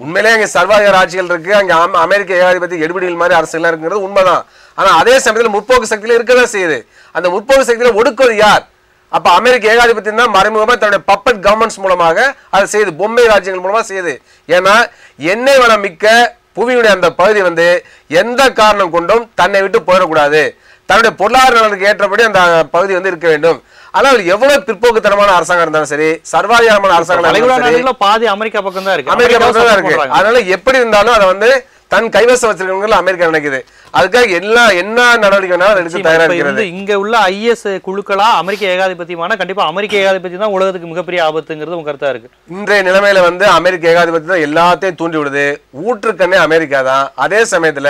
உண்மையிலேயே அங்க சர்வாதிகார ஆட்சிகள் இருக்கு, அங்க அமெரிக்க ஏகாதிபத்திய எடுபடிகள் மாதிரி அரசுகள் இருக்குங்கிறது உண்மைதான். ஆனா அதே சமயத்தில் முற்போக்கு சக்தியில இருக்கதான் செய்யுது. அந்த முற்போக்கு சக்தியில ஒடுக்குவது யார்? அப்ப அமெரிக்க ஏகாதிபத்தியம் தான் மறைமுகமா தன்னுடைய பப்பட் கவர்மெண்ட்ஸ் மூலமாக அதை செய்யுது, பொம்மை ராஜ்யங்கள் மூலமா செய்யுது. ஏன்னா எண்ணெய் வளம் மிக்க புவியுடைய அந்த பகுதி வந்து எந்த காரணம் கொண்டும் தன்னை விட்டு போயிடக்கூடாது, தன்னுடைய பொருளாதார நலனுக்கு ஏற்றபடி அந்த பகுதி வந்து இருக்க வேண்டும். ஆனால் எவ்வளவு பிற்போக்குத்தனமான அரசாங்கம் இருந்தாலும் சரி, சர்வாதிகாரமான அரசாங்கம் பாதி அமெரிக்கா பக்கம் தான் இருக்கு, அமெரிக்கா பக்கம் தான் இருக்கு. அதனால எப்படி இருந்தாலும் அதை வந்து தன் கைவசம் வச்சிருக்கவங்க அமெரிக்கா நினைக்குது. அதுக்காக என்ன நடவடிக்கை வேணாலும் எடுத்து தயாரா இருக்கிறது. இங்க உள்ள IS குழுக்களா அமெரிக்க ஏகாதிபத்தியமான கண்டிப்பா அமெரிக்க ஏகாதிபத்தியம் தான் உலகத்துக்கு மிகப்பெரிய ஆபத்துங்கிறது உங்க கருத்தா இருக்கு. இன்றைய நிலைமையில வந்து அமெரிக்க ஏகாதிபத்தியம் தான் எல்லாத்தையும் தூண்டி விடுது. ஊற்றுக்கண்ணே அமெரிக்கா தான். அதே சமயத்துல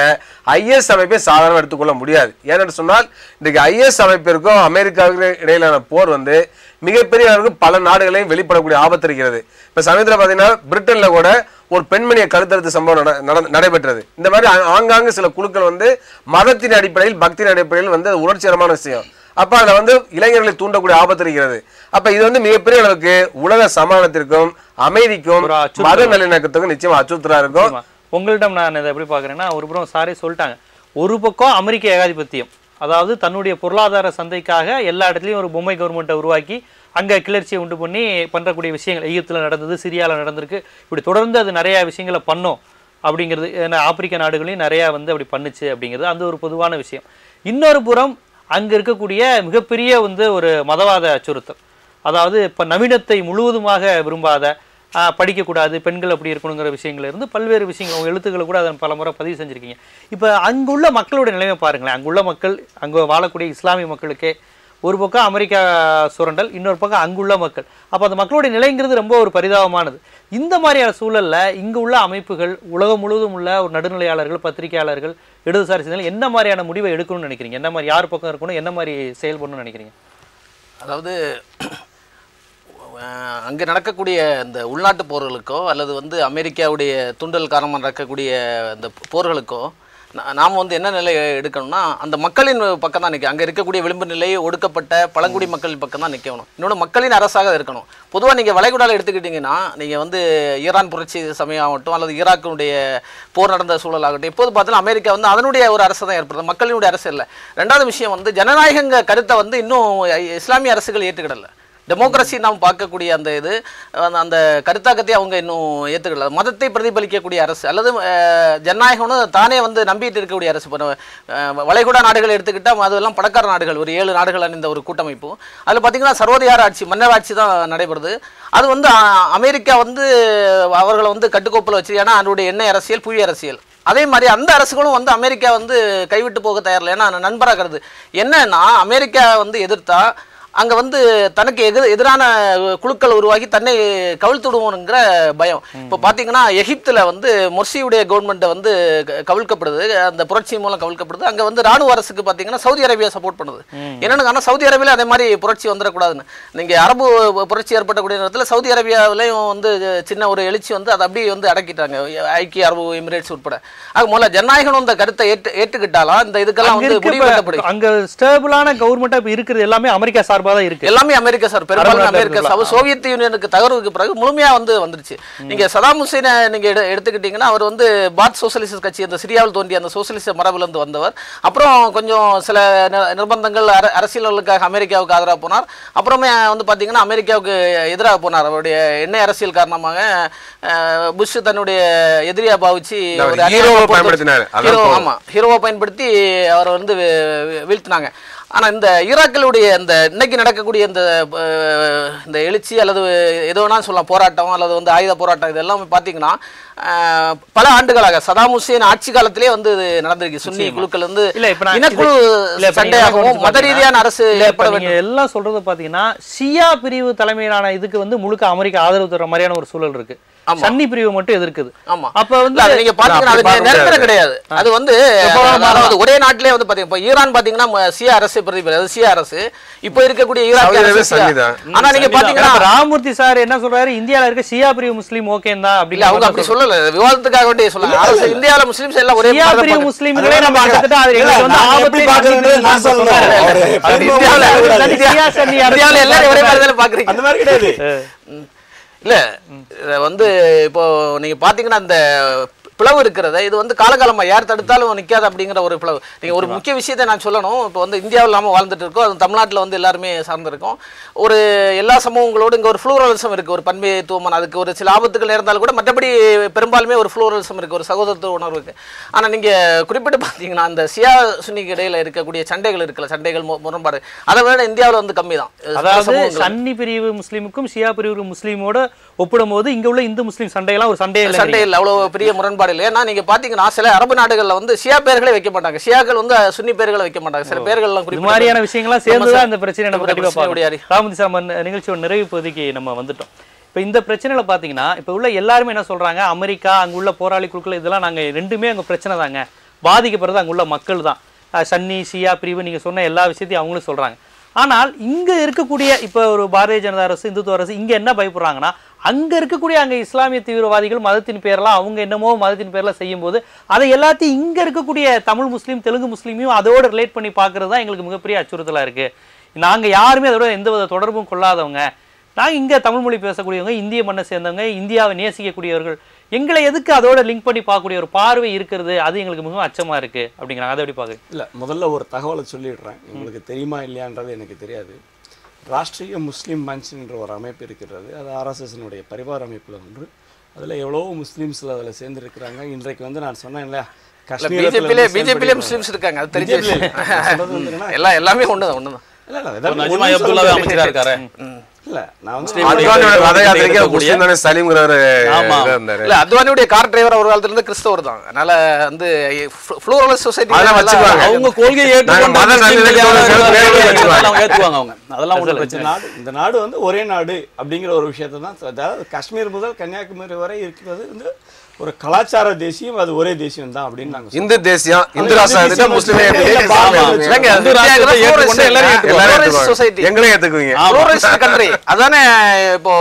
IS அமைப்பை சாதாரண எடுத்துக்கொள்ள முடியாது. ஏன்னு சொன்னால் இன்றைக்கு IS அமைப்பிற்கும் அமெரிக்காவுக்கு இடையிலான போர் வந்து மிகப்பெரிய அளவுக்கு பல நாடுகளையும் வெளிப்படக்கூடிய ஆபத்து இருக்கிறது. இப்ப சமயத்துல பாத்தீங்கன்னா பிரிட்டன்ல கூட ஒரு பெண்மணியை கருத்தறுத்து சம்பவம் நடைபெற்றது. இந்த மாதிரி ஆங்காங்கு சில குழுக்கள் வந்து மதத்தின் அடிப்படையில், பக்தியின் அடிப்படையில் வந்து உணர்ச்சிகரமான விஷயம். அப்ப அதுல வந்து இளைஞர்களை தூண்டக்கூடிய ஆபத்து இருக்கிறது. அப்ப இது வந்து மிகப்பெரிய அளவுக்கு உலக சமாதானத்திற்கும் அமைதிக்கும் மத நல்லிணக்கத்துக்கும் நிச்சயமா அச்சுறுத்தலா இருக்கும். உங்களிடம் நான் இதை எப்படி பாக்குறேன்னா, ஒரு புறம் சாரே சொல்லிட்டாங்க, ஒரு பக்கம் அமெரிக்க ஏகாதிபத்தியம், அதாவது தன்னுடைய பொருளாதார சந்தைக்காக எல்லா இடத்துலையும் ஒரு பொம்மை கவர்மெண்ட்டை உருவாக்கி அங்கே கிளர்ச்சியை உண்டு பண்ணி பண்ணுறக்கூடிய விஷயங்கள் எகிப்தில் நடந்தது, சிரியாவில் நடந்திருக்கு. இப்படி தொடர்ந்து அது நிறையா விஷயங்களை பண்ணோம் அப்படிங்கிறது. ஏன்னா ஆப்பிரிக்க நாடுகளையும் நிறையா வந்து அப்படி பண்ணுச்சு அப்படிங்கிறது அந்த ஒரு பொதுவான விஷயம். இன்னொரு புறம் அங்கே இருக்கக்கூடிய மிகப்பெரிய வந்து ஒரு மதவாத அச்சுறுத்தல், அதாவது இப்போ நவீனத்தை முழுவதுமாக விரும்பாத, படிக்கக்கூடாது, பெண்கள் அப்படி இருக்கணுங்கிற விஷயங்கள் இருந்து பல்வேறு விஷயங்கள் உங்கள் எழுத்துக்களை கூட அதை பல முறை பதிவு செஞ்சுருக்கீங்க. இப்போ அங்குள்ள மக்களுடைய நிலைமை பாருங்களேன். அங்குள்ள மக்கள், அங்கே வாழக்கூடிய இஸ்லாமிய மக்களுக்கே ஒரு பக்கம் அமெரிக்கா சுரண்டல், இன்னொரு பக்கம் அங்குள்ள மக்கள். அப்போ அந்த மக்களுடைய நிலைங்கிறது ரொம்ப ஒரு பரிதாபமானது. இந்த மாதிரியான சூழலில் இங்கு உள்ள அமைப்புகள், உலகம் முழுவதும் உள்ள ஒரு நடுநிலையாளர்கள், பத்திரிகையாளர்கள், இடதுசாரி சிந்தனை என்ன மாதிரியான முடிவை எடுக்கணும்னு நினைக்கிறீங்க? என்ன மாதிரி, யார் பக்கம் இருக்கணும், என்ன மாதிரி செயல்படணும்னு நினைக்கிறீங்க? அதாவது அங்கே நடக்கக்கூடிய இந்த உள்நாட்டு போர்களுக்கோ அல்லது வந்து அமெரிக்காவுடைய தூண்டல் காரணமாக நடக்கக்கூடிய இந்த போர்களுக்கோ நாம் வந்து என்ன நிலை எடுக்கணும்னா, அந்த மக்களின் பக்கம் தான் நிற்க, அங்கே இருக்கக்கூடிய விளிம்பு நிலை, ஒடுக்கப்பட்ட பழங்குடி மக்களின் பக்கம் தான் நிற்கணும். இன்னொன்று மக்களின் அரசாக இருக்கணும். பொதுவாக நீங்கள் வளைகுடாவில் எடுத்துக்கிட்டிங்கன்னா, நீங்கள் வந்து ஈரான் புரட்சி சமயம் ஆகட்டும் அல்லது ஈராக்கினுடைய போர் நடந்த சூழல் ஆகட்டும், எப்போது பார்த்தாலும் அமெரிக்கா வந்து அதனுடைய ஒரு அரசு தான் ஏற்படுது, மக்களினுடைய அரசு இல்லை. ரெண்டாவது விஷயம் வந்து ஜனநாயக கருத்தை வந்து இன்னும் இஸ்லாமிய அரசுகள் ஏற்றுக்கிடலை. டெமோக்ரஸி நாம் பார்க்கக்கூடிய அந்த இது அந்த கருத்தாக்கத்தை அவங்க இன்னும் ஏற்றுக்கல. மதத்தை பிரதிபலிக்கக்கூடிய அரசு அல்லது ஜனநாயகம்னு தானே வந்து நம்பிட்டு இருக்கக்கூடிய அரசு. இப்போ வளைகுடா நாடுகள் எடுத்துக்கிட்டால் அதெல்லாம் பணக்கார நாடுகள், ஒரு 7 நாடுகள் அணிந்த ஒரு கூட்டமைப்பு. அதில் பார்த்தீங்கன்னா சர்வோதயார ஆட்சி, மன்னர் ஆட்சி தான் நடைபெறுது. அது வந்து அமெரிக்கா வந்து அவர்களை வந்து கட்டுக்கோப்பில் வச்சு, ஏன்னா அதனுடைய எண்ணெய் அரசியல், புவி அரசியல். அதே மாதிரி அந்த அரசுகளும் வந்து அமெரிக்கா வந்து கைவிட்டு போக தயாரில்லை. ஏன்னா நண்பராக கருது என்னன்னா, அமெரிக்கா வந்து எதிர்த்தா அங்கே வந்து தனக்கு எதிரான குழுக்கள் உருவாகி தன்னை கவிழ்த்துடுவோங்கிற பயம். இப்போ பார்த்தீங்கன்னா எகிப்தில் வந்து மொர்சியுடைய கவர்மெண்ட்டை வந்து கவிழ்க்கப்படுது, அந்த புரட்சி மூலம் கவிழ்க்கப்படுது. அங்கே வந்து ராணுவ அரசுக்கு பார்த்தீங்கன்னா சவுதி அரேபியா சப்போர்ட் பண்ணுது. என்னென்னு காரணம், சவுதி அரேபியாவில் அதே மாதிரி புரட்சி வந்துடக்கூடாதுன்னு. நீங்கள் அரபு புரட்சி ஏற்படக்கூடிய நேரத்தில் சவுதி அரேபியாவிலையும் வந்து சின்ன ஒரு எழுச்சி வந்து அதை அப்படியே வந்து அடக்கிட்டாங்க, ஐக்கிய அரபு எமிரேட்ஸ் உட்பட. அது முதல்ல ஜனநாயகம் இந்த கருத்தை ஏற்றுக்கிட்டாலாம் இந்த இதுக்கெல்லாம் வந்து முடிவு. அங்கே ஸ்டேபிளான கவர்மெண்ட்டாக இப்போ இருக்கிறது எல்லாமே அமெரிக்கா சார்பாக இருக்கு. எல்லாமே அமெரிக்கா சார், பெரும்பாலும் அமெரிக்கா சார். சோவியத் யூனியனுக்கு தகர்வுக்கு பிறகு முழுமையா வந்து வந்துருச்சு. நீங்க சதாம் ஹுசைனை நீங்க எடுத்துக்கிட்டீங்கன்னா, அவர் வந்து பாத் சோசியலிஸ்ட் கட்சி, அந்த சிரியாவில் தோன்றிய அந்த சோசியலிஸ்ட் மரபுல இருந்து வந்தவர். அப்புறம் கொஞ்சம் சில நிர்பந்தங்கள் அரசியல்களுக்காக அமெரிக்காவுக்கு ஆதரவாக போனார். அப்புறமே வந்து பாத்தீங்கன்னா அமெரிக்காவுக்கு எதிராக போனார். அவருடைய எண்ணெய் அரசியல் காரணமாக புஷ் தன்னுடைய எதிரியா பாவிச்சு ஹீரோவை பயன்படுத்தி அவரை வந்து வீழ்த்தினாங்க. ஆனால் இந்த ஈராக்கிலுடைய இந்த இன்னைக்கு நடக்கக்கூடிய இந்த எழுச்சி அல்லது எது வேணாலும் சொல்லலாம், போராட்டம் அல்லது வந்து ஆயுத போராட்டம், இதெல்லாம் பார்த்தீங்கன்னா பல ஆண்டுகளாக சதாம் ஹுசேன் ஆட்சி காலத்திலே வந்து நடந்திருக்கு. சுன்னி குழுக்கள் வந்து இனக்குழு சண்டையாகவும் மத ரீதியான அரசு ஏற்பட வேண்டும் எல்லாம் சொல்றது பார்த்தீங்கன்னா, ஷியா பிரிவு தலைமையிலான இதுக்கு வந்து முழுக்க அமெரிக்கா ஆதரவு தர மாதிரியான ஒரு சூழல் இருக்கு. சன்னி பிரிவு மட்டும் எதிர்க்குது. ஆமா, அப்ப வந்து நீங்க பாத்தீங்கன்னா அது நிரந்தரம் கிடையாது. அது வந்து ஒரே நாட்டிலே வந்து பாத்தீங்கன்னா, இப்ப ஈரான் பாத்தீங்கன்னா ஷியா அரசு பிரதிபலிப்பு, அது ஷியா அரசு. இப்ப இருக்கக்கூடிய ஈராக் அரசு. ஆனா நீங்க பாத்தீங்கன்னா ராமூர்த்தி சார் என்ன சொல்றாரு, இந்தியால இருக்க ஷியா பிரிவு முஸ்லீம் ஓகேன்னா அப்படி அவங்க அப்படி சொல்லல, விவாதத்துக்காக வேண்டிய சொல்லுங்க. இந்தியால முஸ்லிம்ஸ் எல்லாம் ஒரே ஷியா பிரிவு முஸ்லீம்களே நம்ம கிட்டத்தட்ட அது எங்களுக்கு வந்து ஆபத்து பாக்குறது நான் சொல்றேன். இந்தியால எல்லாரும் ஒரே மாதிரி தான பாக்குறீங்க, அந்த மாதிரி கிடையாது. இல்ல வந்து இப்போ நீங்க பாத்தீங்கன்னா அந்த பிளவு இருக்கிறத இது வந்து காலகாலமா யார் தடுத்தாலும் நிற்காது அப்படிங்கிற ஒரு பிளவு. நீங்க ஒரு முக்கிய விஷயத்தை நான் சொல்லணும். இப்போ வந்து இந்தியாவில் இல்லாமல் வாழ்ந்துட்டு இருக்கோம், அது தமிழ்நாட்டில் வந்து எல்லாருமே சார்ந்திருக்கோம். ஒரு எல்லா சமூகங்களோடு இங்கே ஒரு ஃப்ளூரலிசம் இருக்கு, ஒரு பன்மைத்துவமான, அதுக்கு ஒரு சில ஆபத்துகள் இருந்தாலும் கூட மற்றபடி பெரும்பாலுமே ஒரு ஃப்ளூரலிசம் இருக்கு, ஒரு சகோதரத்துவ உணர்வு இருக்கு. ஆனால் நீங்க குறிப்பிட்டு பார்த்தீங்கன்னா அந்த ஷியா சுன்னிக்கு இடையில இருக்கக்கூடிய சண்டைகள் இருக்குல்ல, சண்டைகள் முரண்பாடு, அதை விட இந்தியாவில் வந்து கம்மி தான். அதாவது சன்னி பிரிவு முஸ்லீமுக்கும் ஷியா பிரிவு முஸ்லீமோட ஒப்பிடும் போது இங்க உள்ள இந்து முஸ்லீம் சண்டையெல்லாம் ஒரு சண்டை இல்லை, அவ்வளவு பெரிய முரண்பாடு இல்லை. ஏன்னா நீங்க பாத்தீங்கன்னா சில அரபு நாடுகள்ல வந்து ஷியா பேர்களை வைக்க மாட்டாங்க, ஷியாக்கள் வந்து சுன்னி பேர்களை வைக்க மாட்டாங்க, சில பேர்கள் எல்லாம் குறிப்பிட்ட மாதிரியான விஷயங்கள்லாம் சேர்ந்துதான் இந்த பிரச்சனை நம்ம கண்டிப்பா பார்க்கலாம். ராமதி சார் நிகழ்ச்சியோட நிறைவு பகுதிக்கு நம்ம வந்துட்டோம். இப்போ இந்த பிரச்சனையில பாத்தீங்கன்னா இப்போ உள்ள எல்லாருமே என்ன சொல்றாங்க, அமெரிக்கா அங்க உள்ள போராளி குழுக்கள் இதெல்லாம் நாங்க ரெண்டுமே அங்க பிரச்சனை தாங்க, பாதிக்கப்படுறது அங்க உள்ள மக்கள் தான், சன்னி ஷியா பிரிவு நீங்க சொன்ன எல்லா விஷயத்தையும் அவங்களும் சொல்றாங்க. ஆனால் இங்க இருக்கக்கூடிய இப்ப ஒரு பாரதிய ஜனதா அரசு, இந்துத்துவ அரசு இங்க என்ன பயப்படுறாங்கன்னா, அங்க இருக்கக்கூடிய அங்க இஸ்லாமிய தீவிரவாதிகள் மதத்தின் பேர்லாம் அவங்க என்னமோ மதத்தின் பேர்ல செய்யும் போது அதை எல்லாத்தையும் இங்க இருக்கக்கூடிய தமிழ் முஸ்லீம் தெலுங்கு முஸ்லீமையும் அதோட ரிலேட் பண்ணி பாக்குறது தான் எங்களுக்கு மிகப்பெரிய அச்சுறுத்தலா இருக்கு. நாங்க யாருமே அதோட எந்த வித தொடர்பும் கொள்ளாதவங்க, நாங்க இங்க தமிழ் மொழி பேசக்கூடியவங்க, இந்திய மண்ணை சேர்ந்தவங்க, இந்தியாவை நேசிக்கக்கூடியவர்கள், எங்களை எதுக்கு அதோட லிங்க் பண்ணி பார்க்கக்கூடிய ஒரு பார்வை இருக்கிறது, அது எங்களுக்கு மிகவும் அச்சமா இருக்கு அப்படிங்கிறாங்க. அதை எப்படி பாக்குறீங்க? இல்ல, முதல்ல ஒரு தகவலை சொல்லிடுறேன், உங்களுக்கு தெரியுமா இல்லையான்றது எனக்கு தெரியாது. ராஷ்ட்ரிய முஸ்லீம் மஞ்ச் என்ற ஒரு அமைப்பு இருக்கிறது. அது ஆர்எஸ்எஸ்னுடைய பரிவார அமைப்பில் ஒன்று. அதில் எவ்வளோ முஸ்லீம்ஸில் அதில் சேர்ந்துருக்கிறாங்க. இன்றைக்கு வந்து நான் சொன்னேன் இல்லையா, பிஜேபியிலே முஸ்லீம்ஸ் இருக்காங்க, அது தெரிஞ்ச எல்லாமே ஒண்ணுதான் ஒண்ணுதான். அத்வானியுடைய கார் டிரைவர் ஒரு காலத்துல இருந்து கிறிஸ்தவர் தான். அதனால வந்து ஃப்ளூரலிஸ்ட் சொசைட்டி அவங்க கொள்கையை இந்த நாடு வந்து ஒரே நாடு அப்படிங்கிற ஒரு விஷயத்தை தான், அதாவது காஷ்மீர் முதல் கன்னியாகுமரி வரை இருக்கிறது வந்து ஒரு கலாச்சார தேசியம், அது ஒரே தேசியம் தான் அப்படின்னு நாங்க இந்து தேசியம், இந்து ராஷ்டிரத்தை முஸ்லிம் எங்களே ஏத்துக்குவீங்க. அதானே இப்போ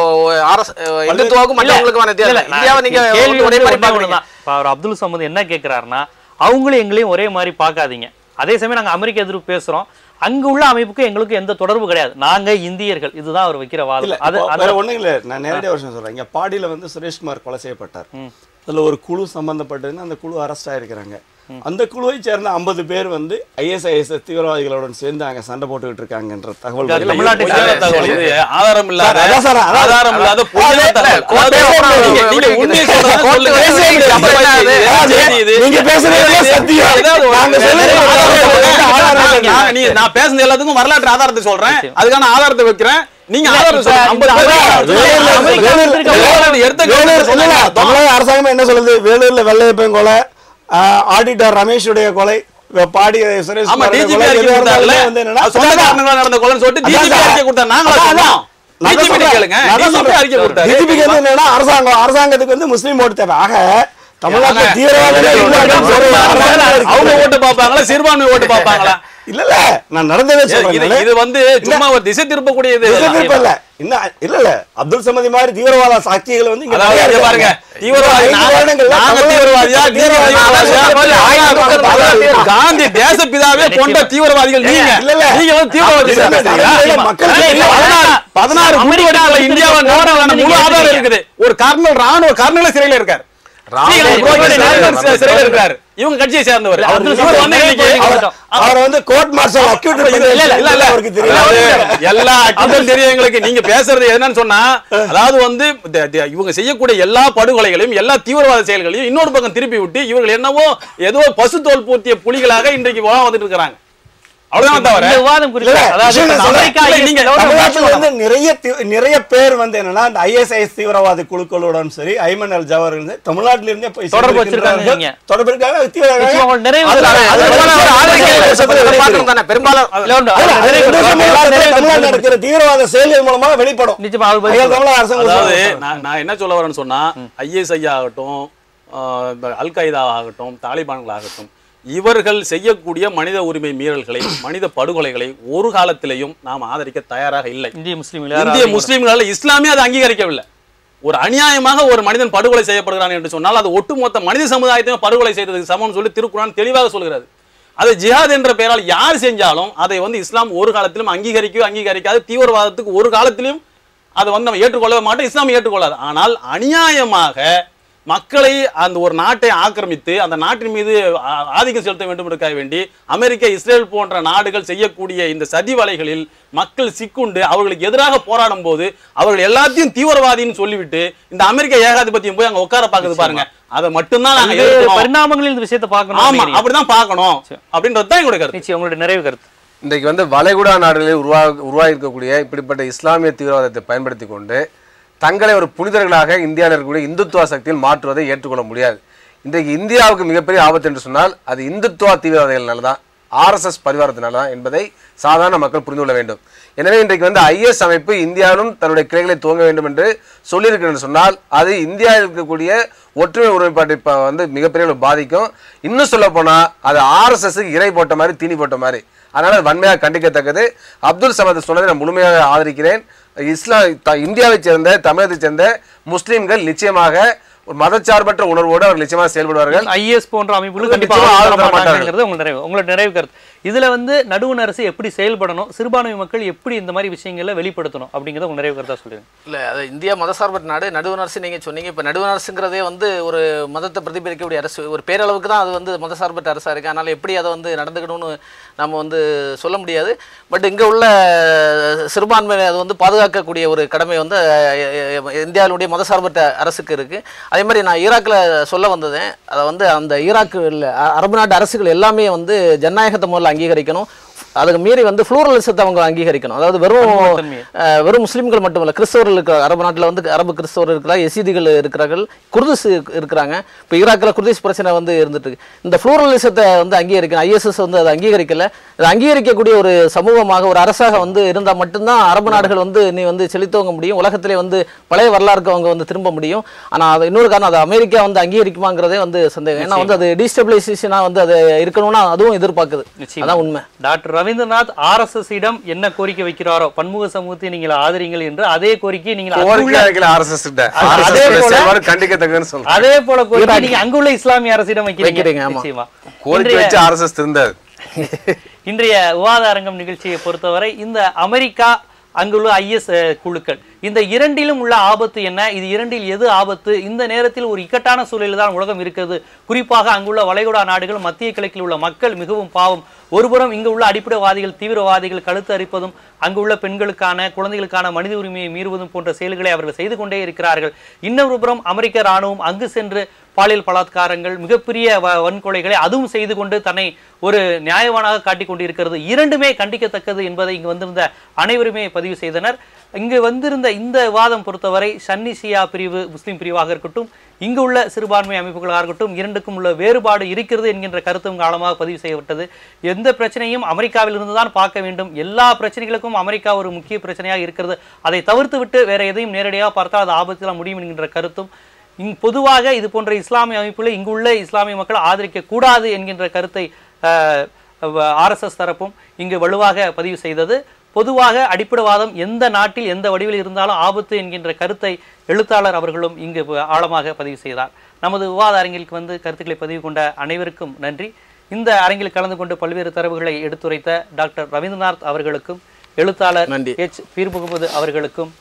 இந்துத்துவாக்கும் மற்றவங்களுக்குமான இந்தியாவை நீங்க ஒரே மாதிரி பாக்கணும். அவர் அப்துல் சமத் என்ன கேட்கிறாருன்னா, அவங்களும் எங்களையும் ஒரே மாதிரி பார்க்காதீங்க. அதே சமயம் நாங்க அமெரிக்க எதிர்ப்பு பேசுறோம், அங்க உள்ள அமைப்புக்கு எங்களுக்கு எந்த தொடர்பு கிடையாது, நாங்க இந்தியர்கள். இதுதான் அவர் வைக்கிற வாதம். அது ஒண்ணும் இல்ல, நான் நேரடியாக வருஷம் சொல்றேன். இங்க பாடியில வந்து சுரேஷ்குமார் கொலை செய்யப்பட்டார். அதுல ஒரு குழு சம்பந்தப்பட்டிருந்து அந்த குழு அரெஸ்ட் ஆயிருக்கிறாங்க. அந்த குழுவை சேர்ந்த 50 பேர் வந்து ISIS தீவிரவாதிகளுடன் சேர்ந்து அங்க சண்டை போட்டுக்கிட்டு இருக்காங்கன்ற தகவல் ஆதாரம் இல்லாத நான் பேசுறது எல்லாத்துக்கும் வரலாற்று ஆதாரத்தை சொல்றேன், அதுக்கான ஆதாரத்தை வைக்கிறேன். நீங்க தமிழக அரசாங்கம் என்ன சொல்லுது? வேலூர்ல வெள்ளையப்பன் கொலை, ஆடிட்டர் ரமேஷுடைய கொலை, பாடி சுரேஷ் அரசாங்கத்துக்கு வந்து முஸ்லீம் ஓட்டு தேவை. ஆக தமிழ்நாட்டில் தீவிரவாத அவங்க ஓட்டு பார்ப்பாங்களா, சிறுபான்மை ஓட்டு பார்ப்பாங்களா? இல்ல இல்ல, நான் நடந்ததே சொல்றேன். இது வந்து சும்மா ஒரு திசை திருப்பக்கூடியது இல்ல. இல்ல இல்ல, அப்துல் சமதி மாதிரி தீவிரவாத சாட்சிகள் வந்து பாருங்க, காந்தி தேசப்பிதாவே கொண்ட தீவிரவாதிகள் நீங்க. நீங்க வந்து தீவிரவாதி 16 குடிவெடிப்புல இந்தியாவை முழு ஆதாரம் இருக்குது. ஒரு கர்னல், ராணுவ கர்னல் சிறையில இருக்காரு, சிறையில இருக்காரு. இவங்க கட்சியை சேர்ந்தவர். அவர் வந்து கோர்ட் மார்ஷல் அக்யூட் எல்லா அக்யூட்டும் தெரியும் எங்களுக்கு. நீங்க பேசுறது என்னன்னு சொன்னா, அதாவது வந்து இவங்க செய்யக்கூடிய எல்லா படுகொலைகளையும் எல்லா தீவிரவாத செயல்களையும் இன்னொரு பக்கம் திருப்பி விட்டு இவர்கள் என்னவோ ஏதோ பசு தோல் பூத்திய புலிகளாக இன்றைக்கு வந்துட்டு இருக்கிறாங்க. அவ்வளவுதான் தவிர நிறைய பேர் வந்து என்னன்னா அந்த ISIS தீவிரவாத குழுக்களுடன் சரி ஐமன் அல் ஜவார் தமிழ்நாட்டில இருந்தே போய் தொடர்பு வச்சிருக்காங்க. நடக்கிற தீவிரவாத செயல்கள் மூலமாக வெளிப்படும். நான் என்ன சொல்ல வரேன்னு சொன்னா, ISI ஆகட்டும், அல் qaeda ஆகட்டும், தாலிபான்கள் ஆகட்டும், இவர்கள் செய்யக்கூடிய மனித உரிமை மீறல்களை, மனித படுகொலைகளை ஒரு காலத்திலையும் நாம் ஆதரிக்க தயாராக இல்லை. இந்திய முஸ்லிம்களால் இஸ்லாமே அதை அங்கீகரிக்கவில்லை. ஒரு அநியாயமாக ஒரு மனிதன் படுகொலை செய்யப்படுகிறான் என்று சொன்னால் அது ஒட்டுமொத்த மனித சமுதாயத்தையும் படுகொலை செய்ததுக்கு சமம் சொல்லி திருக்குர்ஆன் தெளிவாக சொல்கிறது. அது ஜிஹாத் என்ற பெயரால் யார் செஞ்சாலும் அதை வந்து இஸ்லாம் ஒரு காலத்திலும் அங்கீகரிக்காது. தீவிரவாதத்துக்கு ஒரு காலத்திலும் அதை வந்து நம்ம ஏற்றுக்கொள்ளவே மாட்டோம், இஸ்லாம் ஏற்றுக்கொள்ளாது. ஆனால் அநியாயமாக மக்களை அந்த ஒரு நாட்டை ஆக்கிரமித்து அந்த நாட்டின் மீது ஆதிக்கம் செலுத்த வேண்டும் என்பதற்காக வேண்டி அமெரிக்கா, இஸ்ரேல் போன்ற நாடுகள் செய்யக்கூடிய இந்த சதி வலைகளில் மக்கள் சிக்குண்டு அவர்களுக்கு எதிராக போராடும் போது அவர்கள் எல்லாத்தையும் தீவிரவாதின்னு சொல்லிவிட்டு இந்த அமெரிக்க ஏகாதிபத்தியம் போய் அங்க உட்கார பாக்குது பாருங்க. அதை மட்டும்தான் பரிணாமங்களில் இந்த விஷயத்தை பார்க்கணும். ஆமா, அப்படிதான் பார்க்கணும் அப்படின்றதுதான் எங்களுடைய கருத்து. உங்களுடைய நிறைவு கருத்து. இன்றைக்கு வந்து வளைகுடா நாடுகளில் உருவாகி இருக்கக்கூடிய இப்படிப்பட்ட இஸ்லாமிய தீவிரவாதத்தை பயன்படுத்தி கொண்டு தங்களை ஒரு புனிதர்களாக இந்தியாவில் இருக்கக்கூடிய இந்துத்துவ சக்தியில் மாற்றுவதை ஏற்றுக்கொள்ள முடியாது. இன்றைக்கு இந்தியாவுக்கு மிகப்பெரிய ஆபத்து என்று சொன்னால் அது இந்துத்துவ தீவிரவாதிகள்னால தான், RSS பரிவாரத்தினால தான் என்பதை சாதாரண மக்கள் புரிந்து கொள்ள வேண்டும். எனவே இன்றைக்கு வந்து IS அமைப்பு இந்தியாவிலும் தன்னுடைய கிளைகளை துவங்க வேண்டும் என்று சொல்லியிருக்கிறது சொன்னால் அது இந்தியாவில் இருக்கக்கூடிய ஒற்றுமை ஒருமைப்பாட்டை வந்து மிகப்பெரிய பாதிக்கும். இன்னும் சொல்ல போனா அது RSSக்கு இறை போட்ட மாதிரி, தீனி போட்ட மாதிரி. அதனால வன்மையாக கண்டிக்கத்தக்கது. அப்துல் சமத் சொன்னதை நான் முழுமையாக ஆதரிக்கிறேன். இந்தியாவை சேர்ந்த தமிழகத்தை சேர்ந்த முஸ்லிம்கள் நிச்சயமாக ஒரு மதச்சார்பற்ற உணர்வோடு அவர் நிச்சயமாக செயல்படுவார்கள். ஐஎஸ் போன்ற அமைப்புகள் கண்டிப்பாக உங்களோட நிறைவு கருத்து. இதுல நடுவண் அரசு எப்படி செயல்படணும், சிறுபான்மை மக்கள் எப்படி இந்த மாதிரி விஷயங்களை வெளிப்படுத்தணும் அப்படிங்கிறத உங்க நிறைவு கருத்தா சொல்லுங்க. இல்லை, அது இந்தியா மதசார்பற்ற நாடு. நடுவண் அரசு நீங்கள் சொன்னீங்க. இப்போ நடுவண் அரசுங்கிறதே ஒரு மதத்தை பிரதிபலிக்கக்கூடிய அரசு, ஒரு பேரளவுக்கு தான் அது மதசார்பற்ற அரசாக இருக்குது. அதனால் எப்படி அதை நடந்துக்கணும்னு நம்ம சொல்ல முடியாது. பட் இங்கே உள்ள சிறுபான்மையை அது பாதுகாக்கக்கூடிய ஒரு கடமை இந்தியாவினுடைய மதசார்பற்ற அரசுக்கு இருக்குது. அதே மாதிரி நான் ஈராக்கில் சொல்ல வந்ததேன், அதை அந்த ஈராக்கில் அரபு நாட்டு அரசுகள் எல்லாமே ஜனநாயகத்தை முதல்ல அங்கீகரிக்கணும். அதுக்கு மீறி ஃப்ளூரலிசத்தை அவங்க அங்கீகரிக்கணும். அதாவது வெறும் முஸ்லீம்கள் மட்டுமல்ல, கிறிஸ்தவர்கள் இருக்கிற அரபு நாட்டில் அரபு கிறிஸ்தவர் இருக்கிறாங்க, எசீதிகள் இருக்கிறார்கள், குர்திஸ் இருக்கிறாங்க. இப்போ ஈராக்கில் குர்திஸ் பிரச்சனை இருந்துட்டு இருக்கு. இந்த ஃப்ளூரலிசத்தை அங்கீகரிக்கணும். ஐஎஸ்எஸ் அதை அங்கீகரிக்கல. அதை அங்கீகரிக்கக்கூடிய ஒரு சமூகமாக, ஒரு அரசாக இருந்தால் மட்டும்தான் அரபு நாடுகள் நீ செலுத்தவங்க முடியும். உலகத்திலே பழைய வரலாறுக்கு அவங்க திரும்ப முடியும். ஆனால் அது இன்னொரு காரணம், அது அமெரிக்கா அங்கீகரிக்குமாங்கிறதே சந்தேகம். ஏன்னா அது டீஸ்டபிளைசேஷனாக அது இருக்கணும்னா அதுவும் எதிர்பார்க்குது. அதான் உண்மை. டாக்டர் ரவீந்திரநாத் RSS இடம் என்ன கோரிக்கை வைக்கிறாரோ, பன்முக சமூகத்தை நீங்கள் ஆதரிங்கள் என்று அதே கோரிக்கையை நீங்கள் அதே போல கோரிக்கை நீங்க அங்குள்ள இஸ்லாமிய அரசிடம் வைக்கிறீங்க. இன்றைய விவாத அரங்கம் நிகழ்ச்சியை பொறுத்தவரை இந்த அமெரிக்கா, அங்குள்ள IS குழுக்கள், இந்த இரண்டிலும் உள்ள ஆபத்து என்ன, இது இரண்டில் எது ஆபத்து, இந்த நேரத்தில் ஒரு இக்கட்டான சூழலில் தான் உலகம் இருக்கிறது. குறிப்பாக அங்குள்ள வளைகுடா நாடுகள், மத்திய கிழக்கில் உள்ள மக்கள் மிகவும் பாவம். ஒருபுறம் இங்கு உள்ள அடிப்படைவாதிகள், தீவிரவாதிகள் கழுத்து அரிப்பதும், அங்குள்ள பெண்களுக்கான குழந்தைகளுக்கான மனித உரிமையை மீறுவதும் போன்ற செயல்களை அவர்கள் செய்து கொண்டே இருக்கிறார்கள். இன்னொரு புறம் அமெரிக்க இராணுவம் அங்கு சென்று பாலியல் பலாத்காரங்கள், மிகப்பெரிய வன்கொலைகளை அதுவும் செய்து கொண்டு தன்னை ஒரு நியாயவானாக காட்டிக் கொண்டிருக்கிறது. இரண்டுமே கண்டிக்கத்தக்கது என்பதை இங்கு வந்திருந்த அனைவருமே பதிவு செய்தனர். இங்கு வந்திருந்த இந்த விவாதம் பொறுத்தவரை சன்னி ஷியா பிரிவு, முஸ்லிம் பிரிவாக இருக்கட்டும், இங்கு உள்ள சிறுபான்மை அமைப்புகளாக இருக்கட்டும், இரண்டுக்கும் உள்ள வேறுபாடு இருக்கிறது என்கின்ற கருத்தும் காலமாக பதிவு செய்யப்பட்டது. எந்த பிரச்சனையும் அமெரிக்காவில் இருந்துதான் பார்க்க வேண்டும். எல்லா பிரச்சனைகளுக்கும் அமெரிக்கா ஒரு முக்கிய பிரச்சனையாக இருக்கிறது. அதை தவிர்த்து விட்டு வேற எதையும் நேரடியாக பார்த்தால் அது ஆபத்தில் முடியும் என்கின்ற கருத்தும், பொதுவாக இது போன்ற இஸ்லாமிய அமைப்புகளை இங்குள்ள இஸ்லாமிய மக்கள் ஆதரிக்க கூடாது என்கின்ற கருத்தை RSS தரப்பும் இங்கு வலுவாக பதிவு செய்தது. பொதுவாக அடிப்படைவாதம் எந்த நாட்டில் எந்த வடிவில் இருந்தாலும் ஆபத்து என்கின்ற கருத்தை எழுத்தாளர் அவர்களும் இங்கு ஆழமாக பதிவு செய்தார். நமது விவாத அரங்கிற்கு கருத்துக்களை பதிவு கொண்ட அனைவருக்கும் நன்றி. இந்த அரங்கில் கலந்து கொண்டு பல்வேறு தரவுகளை எடுத்துரைத்த டாக்டர் ரவீந்திரநாத் அவர்களுக்கும், எழுத்தாளர் H. பீர் முகமது அவர்களுக்கும்,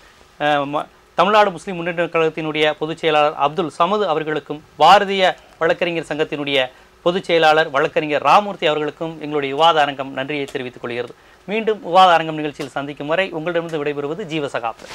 தமிழ்நாடு முஸ்லிம் முன்னேற்ற கழகத்தினுடைய பொதுச் செயலாளர் அப்துல் சமது அவர்களுக்கும், பாரதிய வழக்கறிஞர் சங்கத்தினுடைய பொதுச் செயலாளர் வழக்கறிஞர் ராமூர்த்தி அவர்களுக்கும் எங்களுடைய விவாத அரங்கம் நன்றியை தெரிவித்துக் கொள்கிறது. மீண்டும் விவாத அரங்கம் நிகழ்ச்சியில் சந்திக்கும் வரை உங்களிடமிருந்து விடைபெறுவது ஜீவசகாப்தர்.